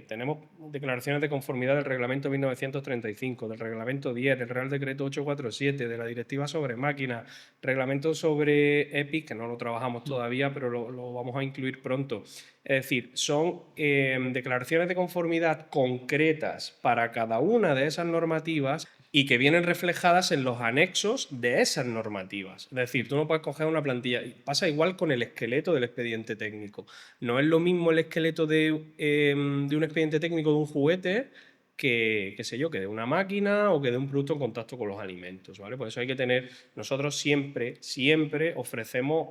tenemos declaraciones de conformidad del Reglamento 1935, del Reglamento 10, del Real Decreto 847, de la Directiva sobre máquinas, Reglamento sobre EPIC, que no lo trabajamos todavía, pero lo vamos a incluir pronto. Es decir, son declaraciones de conformidad concretas para cada una de esas normativas y que vienen reflejadas en los anexos de esas normativas. Es decir, tú no puedes coger una plantilla. Pasa igual con el esqueleto del expediente técnico. No es lo mismo el esqueleto de un expediente técnico de un juguete que, qué sé yo, que de una máquina o que de un producto en contacto con los alimentos, ¿vale? Por eso hay que tener, nosotros siempre ofrecemos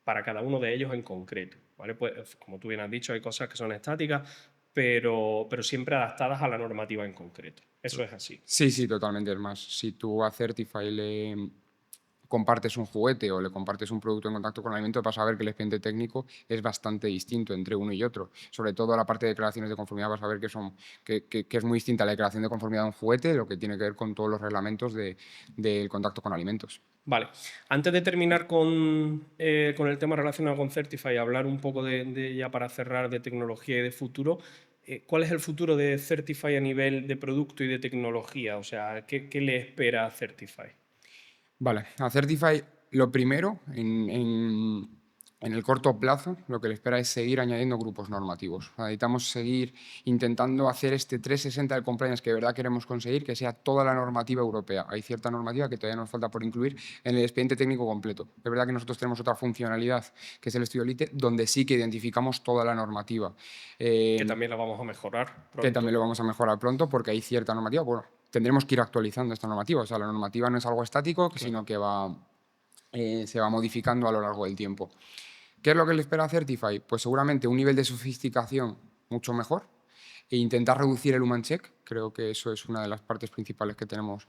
para cada uno de ellos en concreto, ¿vale? Pues, como tú bien has dicho, hay cosas que son estáticas, pero siempre adaptadas a la normativa en concreto. Eso es así. Sí, sí, totalmente. Es más, si tú a Certify le compartes un juguete o le compartes un producto en contacto con el alimento, vas a ver que el expediente técnico es bastante distinto entre uno y otro. Sobre todo la parte de declaraciones de conformidad vas a ver que es muy distinta la declaración de conformidad de un juguete de lo que tiene que ver con todos los reglamentos del contacto con alimentos. Vale, antes de terminar con el tema relacionado con Certify y hablar un poco ya para cerrar de tecnología y de futuro, ¿cuál es el futuro de Certify a nivel de producto y de tecnología? O sea, ¿qué le espera a Certify? Vale, a Certify lo primero, en el corto plazo, lo que le espera es seguir añadiendo grupos normativos. O sea, necesitamos seguir intentando hacer este 360 del compliance que de verdad queremos conseguir, que sea toda la normativa europea. Hay cierta normativa que todavía nos falta por incluir en el expediente técnico completo. Es verdad que nosotros tenemos otra funcionalidad, que es el estudio LITE, donde sí que identificamos toda la normativa. Que también la vamos a mejorar pronto. Que también lo vamos a mejorar pronto porque hay cierta normativa. Bueno, tendremos que ir actualizando esta normativa. O sea, la normativa no es algo estático, sino que se va modificando a lo largo del tiempo. ¿Qué es lo que le espera a Certify? Pues seguramente un nivel de sofisticación mucho mejor e intentar reducir el human check. Creo que eso es una de las partes principales que tenemos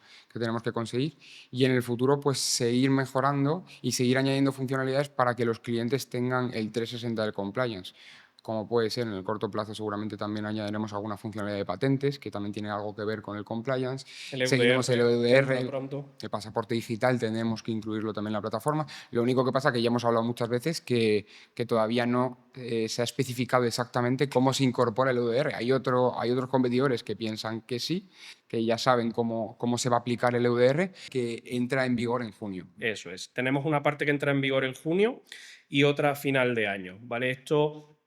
que conseguir. Y en el futuro, pues seguir mejorando y seguir añadiendo funcionalidades para que los clientes tengan el 360 del compliance. Como puede ser en el corto plazo, seguramente también añadiremos alguna funcionalidad de patentes, que también tiene algo que ver con el compliance. El Seguiremos el EUDR, pronto. el pasaporte digital, tenemos que incluirlo también en la plataforma. Lo único que pasa, que ya hemos hablado muchas veces, que todavía no se ha especificado exactamente cómo se incorpora el EUDR. Hay otros competidores que piensan que sí, que ya saben cómo se va a aplicar el EUDR, que entra en vigor en junio. Eso es. Tenemos una parte que entra en vigor en junio y otra a final de año, ¿vale? Esto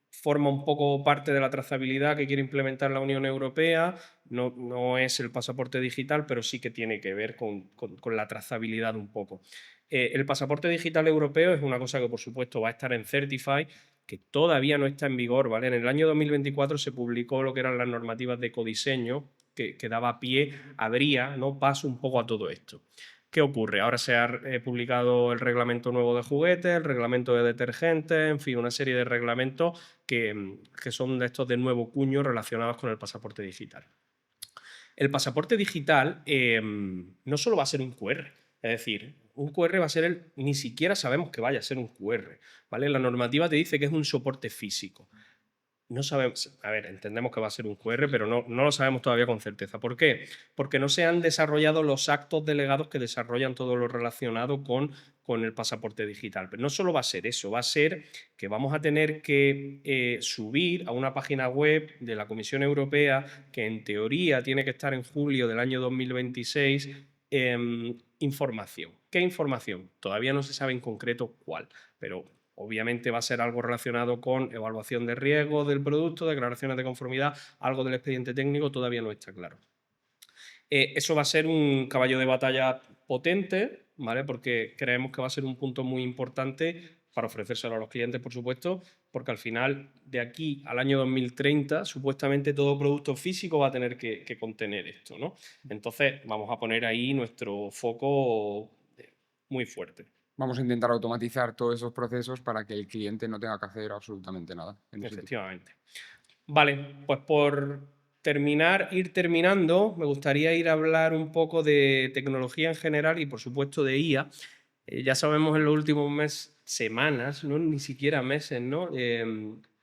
forma un poco parte de la trazabilidad que quiere implementar la Unión Europea. No es el pasaporte digital, pero sí que tiene que ver con la trazabilidad un poco. El pasaporte digital europeo es una cosa que, por supuesto, va a estar en Certify, que todavía no está en vigor, ¿vale? En el año 2024 se publicó lo que eran las normativas de ecodiseño, que daba pie, abría, ¿no?, paso un poco a todo esto. ¿Qué ocurre? Ahora se ha publicado el reglamento nuevo de juguetes, el reglamento de detergentes, en fin, una serie de reglamentos que son de estos de nuevo cuño relacionados con el pasaporte digital. El pasaporte digital no solo va a ser un QR, es decir, un QR va a ser ni siquiera sabemos que vaya a ser un QR, ¿vale? La normativa te dice que es un soporte físico. No sabemos, a ver, entendemos que va a ser un QR, pero no lo sabemos todavía con certeza. ¿Por qué? Porque no se han desarrollado los actos delegados que desarrollan todo lo relacionado con el pasaporte digital. Pero no solo va a ser eso, va a ser que vamos a tener que subir a una página web de la Comisión Europea, que en teoría tiene que estar en julio del año 2026, información. ¿Qué información? Todavía no se sabe en concreto cuál, pero obviamente va a ser algo relacionado con evaluación de riesgo del producto, declaraciones de conformidad, algo del expediente técnico, todavía no está claro. Eso va a ser un caballo de batalla potente, ¿vale? Porque creemos que va a ser un punto muy importante para ofrecérselo a los clientes, por supuesto, porque al final, de aquí al año 2030, supuestamente todo producto físico va a tener que contener esto, ¿no? Entonces, vamos a poner ahí nuestro foco muy fuerte. Vamos a intentar automatizar todos esos procesos para que el cliente no tenga que hacer absolutamente nada. Efectivamente. Vale, pues por ir terminando, me gustaría ir a hablar un poco de tecnología en general y por supuesto de IA. Ya sabemos en los últimos semanas, ¿no?, ni siquiera meses, ¿no?,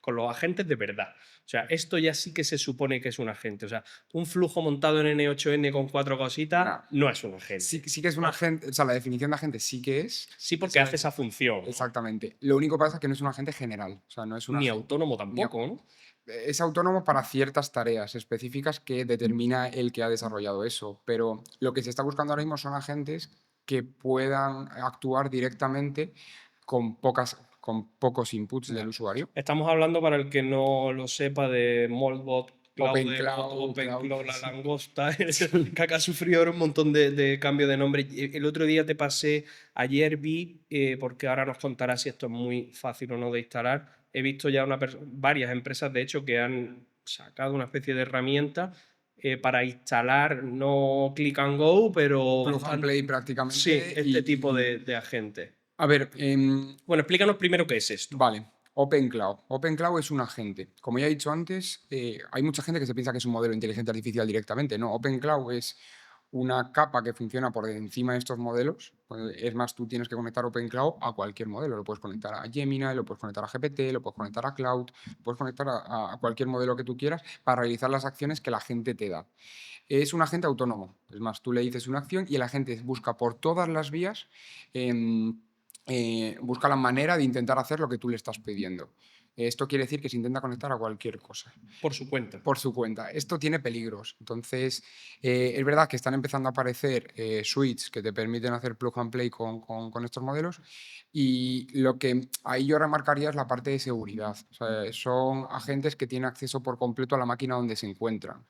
con los agentes de verdad. O sea, esto ya sí que se supone que es un agente. O sea, un flujo montado en N8N con 4 cositas no es un agente. Sí que es un agente, o sea, la definición de agente sí que es. Sí, porque hace esa función. Exactamente. Lo único que pasa es que no es un agente general. O sea, no es ni autónomo tampoco, ¿no? Es autónomo para ciertas tareas específicas que determina el que ha desarrollado eso, pero lo que se está buscando ahora mismo son agentes que puedan actuar directamente con pocos inputs del usuario. Estamos hablando, para el que no lo sepa, de Moltbot, OpenCloud, la langosta, que acá ha sufrido ahora un montón de cambio de nombre. El otro día te pasé, ayer vi, porque ahora nos contarás si esto es muy fácil o no de instalar, he visto ya varias empresas, de hecho, que han sacado una especie de herramienta para instalar, no click and go, pero Plug and play sí, prácticamente. este tipo de agentes. A ver, Bueno, explícanos primero qué es esto. vale. OpenCloud. OpenCloud es un agente. Como ya he dicho antes, hay mucha gente que se piensa que es un modelo de inteligencia artificial directamente. No, OpenCloud es una capa que funciona por encima de estos modelos. Es más, tú tienes que conectar OpenCloud a cualquier modelo. Lo puedes conectar a Gemini, lo puedes conectar a GPT, lo puedes conectar a Cloud, lo puedes conectar a cualquier modelo que tú quieras para realizar las acciones que la gente te da. Es un agente autónomo. Es más, tú le dices una acción y el agente busca por todas las vías, busca la manera de intentar hacer lo que tú le estás pidiendo. Esto quiere decir que se intenta conectar a cualquier cosa. Por su cuenta. Por su cuenta. Esto tiene peligros. Entonces, es verdad que están empezando a aparecer suites que te permiten hacer plug and play con estos modelos. Y lo que ahí yo remarcaría es la parte de seguridad. O sea, son agentes que tienen acceso por completo a la máquina donde se encuentran.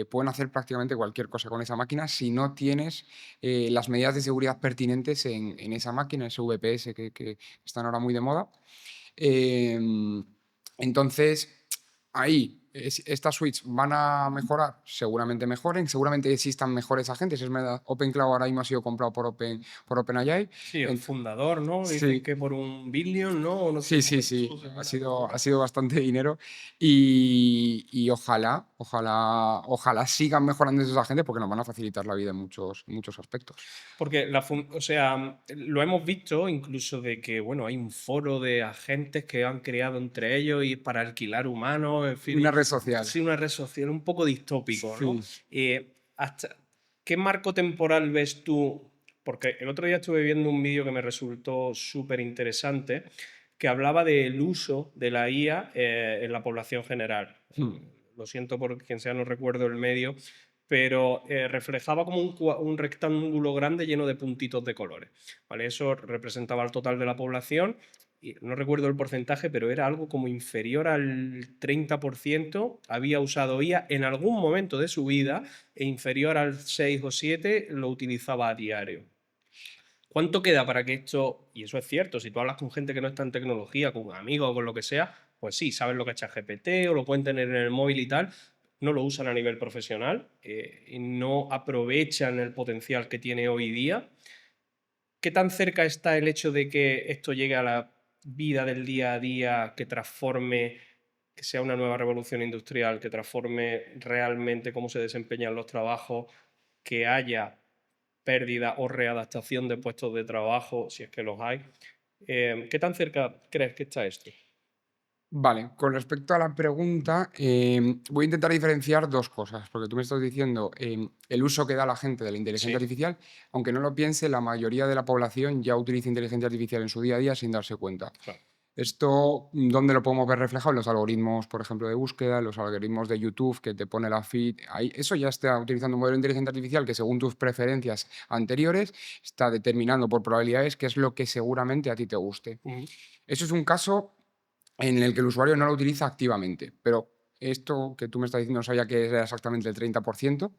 Pueden hacer prácticamente cualquier cosa con esa máquina si no tienes las medidas de seguridad pertinentes en esa máquina, ese VPS que están ahora muy de moda. Entonces, ahí, estas suites van a mejorar, seguramente mejoren, seguramente existan mejores agentes. Es verdad, OpenCloud ahora mismo ha sido comprado por OpenAI. Sí, el fundador, ¿no? Dicen Sí, que por 1 billón, ¿no? O no sé sí, cómo sí, es. sí. Ha sido bastante dinero y ojalá sigan mejorando esos agentes porque nos van a facilitar la vida en muchos aspectos. Porque o sea, lo hemos visto incluso de que, bueno, hay un foro de agentes que han creado entre ellos y para alquilar humanos, en fin, Una red social. sí, una red social un poco distópico, ¿no? Sí. ¿Hasta qué marco temporal ves tú? Porque el otro día estuve viendo un vídeo que me resultó súper interesante, que hablaba del uso de la IA en la población general. Lo siento por quien sea, no recuerdo el medio, pero reflejaba como un rectángulo grande lleno de puntitos de colores. ¿Vale? Eso representaba el total de la población. Y no recuerdo el porcentaje, pero era algo como inferior al 30% había usado IA en algún momento de su vida e inferior al 6 o 7 lo utilizaba a diario. ¿Cuánto queda para que esto, y eso es cierto, si tú hablas con gente que no está en tecnología, con amigos o con lo que sea, pues sí, saben lo que es ChatGPT o lo pueden tener en el móvil y tal, no lo usan a nivel profesional y no aprovechan el potencial que tiene hoy día. ¿Qué tan cerca está el hecho de que esto llegue a la vida del día a día, que transforme, que sea una nueva revolución industrial, que transforme realmente cómo se desempeñan los trabajos, que haya pérdida o readaptación de puestos de trabajo, si es que los hay? ¿Qué tan cerca crees que está esto? Vale, con respecto a la pregunta, voy a intentar diferenciar dos cosas, porque tú me estás diciendo el uso que da la gente de la inteligencia Sí, artificial, aunque no lo piense, la mayoría de la población ya utiliza inteligencia artificial en su día a día sin darse cuenta. claro. Esto, ¿dónde lo podemos ver reflejado? En los algoritmos, por ejemplo, de búsqueda, en los algoritmos de YouTube que te pone la feed. Ahí, eso ya está utilizando un modelo de inteligencia artificial que, según tus preferencias anteriores, está determinando por probabilidades qué es lo que seguramente a ti te guste. Ujú. Eso es un caso en el que el usuario no lo utiliza activamente, pero esto que tú me estás diciendo no sabía que era exactamente el 30%,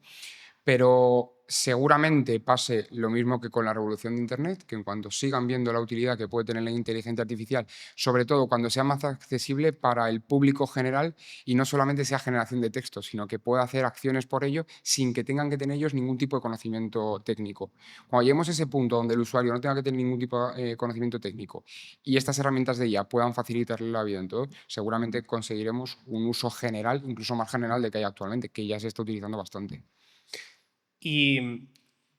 pero seguramente pase lo mismo que con la revolución de Internet, que en cuanto sigan viendo la utilidad que puede tener la inteligencia artificial, sobre todo cuando sea más accesible para el público general y no solamente sea generación de texto, sino que pueda hacer acciones por ello sin que tengan que tener ellos ningún tipo de conocimiento técnico. Cuando lleguemos a ese punto donde el usuario no tenga que tener ningún tipo de conocimiento técnico y estas herramientas de IA puedan facilitarle la vida en todo, seguramente conseguiremos un uso general, incluso más general de que hay actualmente, que ya se está utilizando bastante. Y,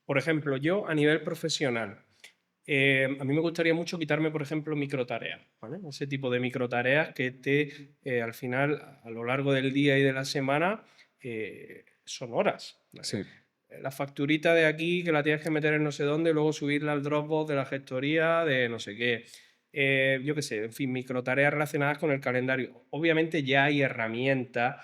por ejemplo, yo a nivel profesional, a mí me gustaría mucho quitarme, por ejemplo, microtareas, ¿vale? Ese tipo de microtareas que al final, a lo largo del día y de la semana, son horas. ¿Vale? Sí. La facturita de aquí que la tienes que meter en no sé dónde, luego subirla al Dropbox de la gestoría de no sé qué. Yo qué sé, en fin, microtareas relacionadas con el calendario. Obviamente ya hay herramientas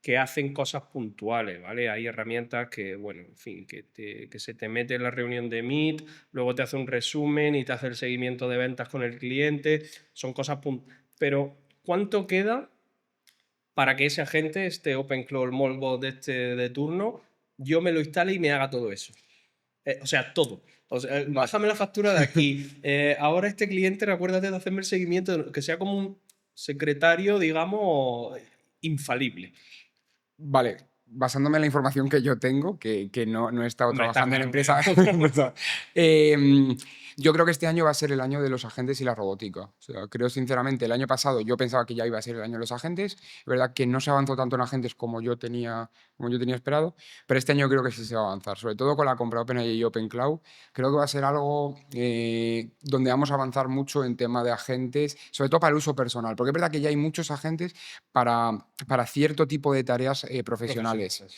que hacen cosas puntuales, ¿vale? Hay herramientas que, bueno, en fin, que se te mete en la reunión de Meet, luego te hace un resumen y te hace el seguimiento de ventas con el cliente, son cosas puntuales. Pero, ¿cuánto queda para que ese agente, este OpenClaw Molbot de turno, yo me lo instale y me haga todo eso? O sea, todo. O sea, bájame la factura de aquí. Ahora este cliente, recuérdate de hacerme el seguimiento, que sea como secretario, digamos, infalible. Vale, basándome en la información que yo tengo, que no he estado Hombre, está trabajando en claro que empresa, no. yo creo que este año va a ser el año de los agentes y la robótica. O sea, creo sinceramente, el año pasado yo pensaba que ya iba a ser el año de los agentes. Es verdad que no se avanzó tanto en agentes como yo tenía esperado, pero este año creo que sí se va a avanzar, sobre todo con la compra OpenAI y OpenCloud. Creo que va a ser algo donde vamos a avanzar mucho en tema de agentes, sobre todo para el uso personal, porque es verdad que ya hay muchos agentes para cierto tipo de tareas profesionales. Profesionales.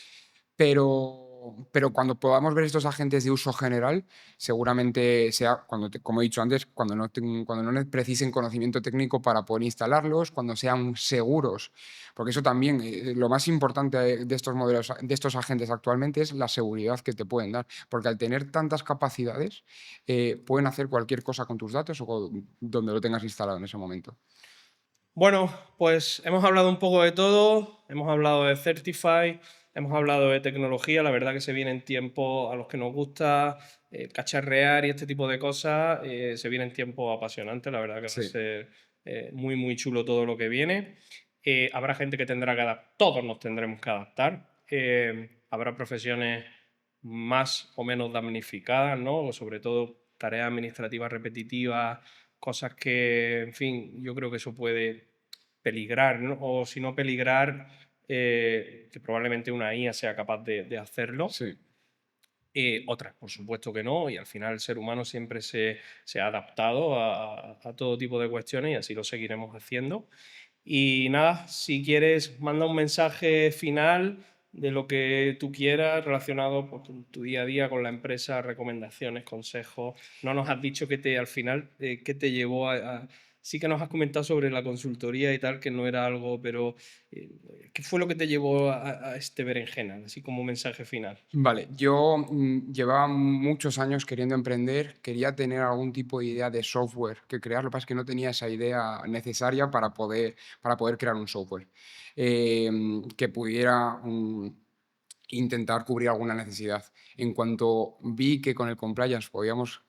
Pero cuando podamos ver estos agentes de uso general, seguramente sea, como he dicho antes, cuando no precisen conocimiento técnico para poder instalarlos, cuando sean seguros, porque eso también, lo más importante de estos modelos, de estos agentes actualmente es la seguridad que te pueden dar, porque al tener tantas capacidades, pueden hacer cualquier cosa con tus datos o donde lo tengas instalado en ese momento. Bueno, pues hemos hablado un poco de todo, hemos hablado de Certify, hemos hablado de tecnología, la verdad que se vienen tiempos a los que nos gusta cacharrear y este tipo de cosas, se vienen tiempos apasionantes, la verdad que va a Sí, ser muy, muy chulo todo lo que viene. Habrá gente que tendrá que adaptar, todos nos tendremos que adaptar, habrá profesiones más o menos damnificadas, ¿no? O sobre todo tareas administrativas repetitivas, cosas que, en fin, yo creo que eso puede peligrar, ¿no? O si no peligrar, que probablemente una IA sea capaz de hacerlo. sí. Otras, por supuesto que no, y al final el ser humano siempre se ha adaptado a todo tipo de cuestiones y así lo seguiremos haciendo. Y nada, si quieres, manda un mensaje final de lo que tú quieras relacionado con tu día a día, con la empresa, recomendaciones, consejos. No nos has dicho que al final, qué te llevó Sí que nos has comentado sobre la consultoría y tal, que no era algo, pero ¿qué fue lo que te llevó a este berenjena? Así como un mensaje final. Vale, yo llevaba muchos años queriendo emprender, quería tener algún tipo de idea de software que crear, lo que pasa es que no tenía esa idea necesaria para poder crear un software que pudiera intentar cubrir alguna necesidad. En cuanto vi que con el compliance podíamos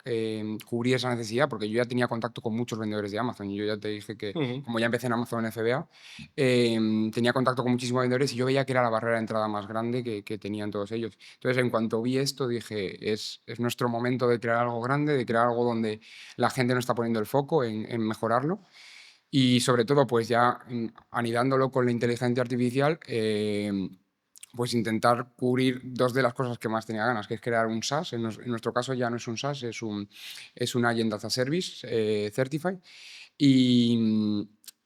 cubrir esa necesidad, porque yo ya tenía contacto con muchos vendedores de Amazon y yo ya te dije que Ujú. como ya empecé en Amazon FBA, tenía contacto con muchísimos vendedores y yo veía que era la barrera de entrada más grande que tenían todos ellos. Entonces, en cuanto vi esto, dije, es nuestro momento de crear algo grande, de crear algo donde la gente no está poniendo el foco en mejorarlo. Y sobre todo, pues ya anidándolo con la inteligencia artificial, pues intentar cubrir dos de las cosas que más tenía ganas, que es crear un SaaS. En nuestro caso ya no es un SaaS, es un Agent as a Service Certified.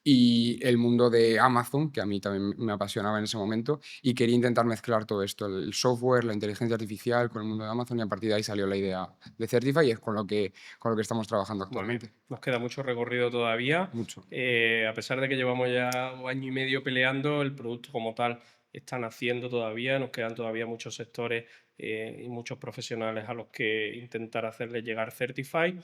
Y el mundo de Amazon, que a mí también me apasionaba en ese momento, y quería intentar mezclar todo esto, el software, la inteligencia artificial con el mundo de Amazon, y a partir de ahí salió la idea de Certify y es con lo que estamos trabajando Muy bien. actualmente. Nos queda mucho recorrido todavía. Mucho. A pesar de que llevamos ya un año y medio peleando, el producto como tal está naciendo todavía. Nos quedan todavía muchos sectores y muchos profesionales a los que intentar hacerles llegar Certify.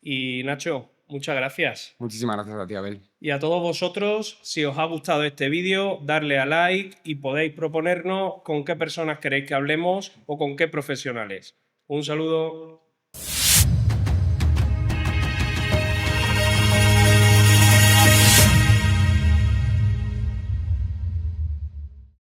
Y Nacho, muchas gracias. Muchísimas gracias a ti, Abel. Y a todos vosotros, si os ha gustado este vídeo, darle a like y podéis proponernos con qué personas queréis que hablemos o con qué profesionales. Un saludo.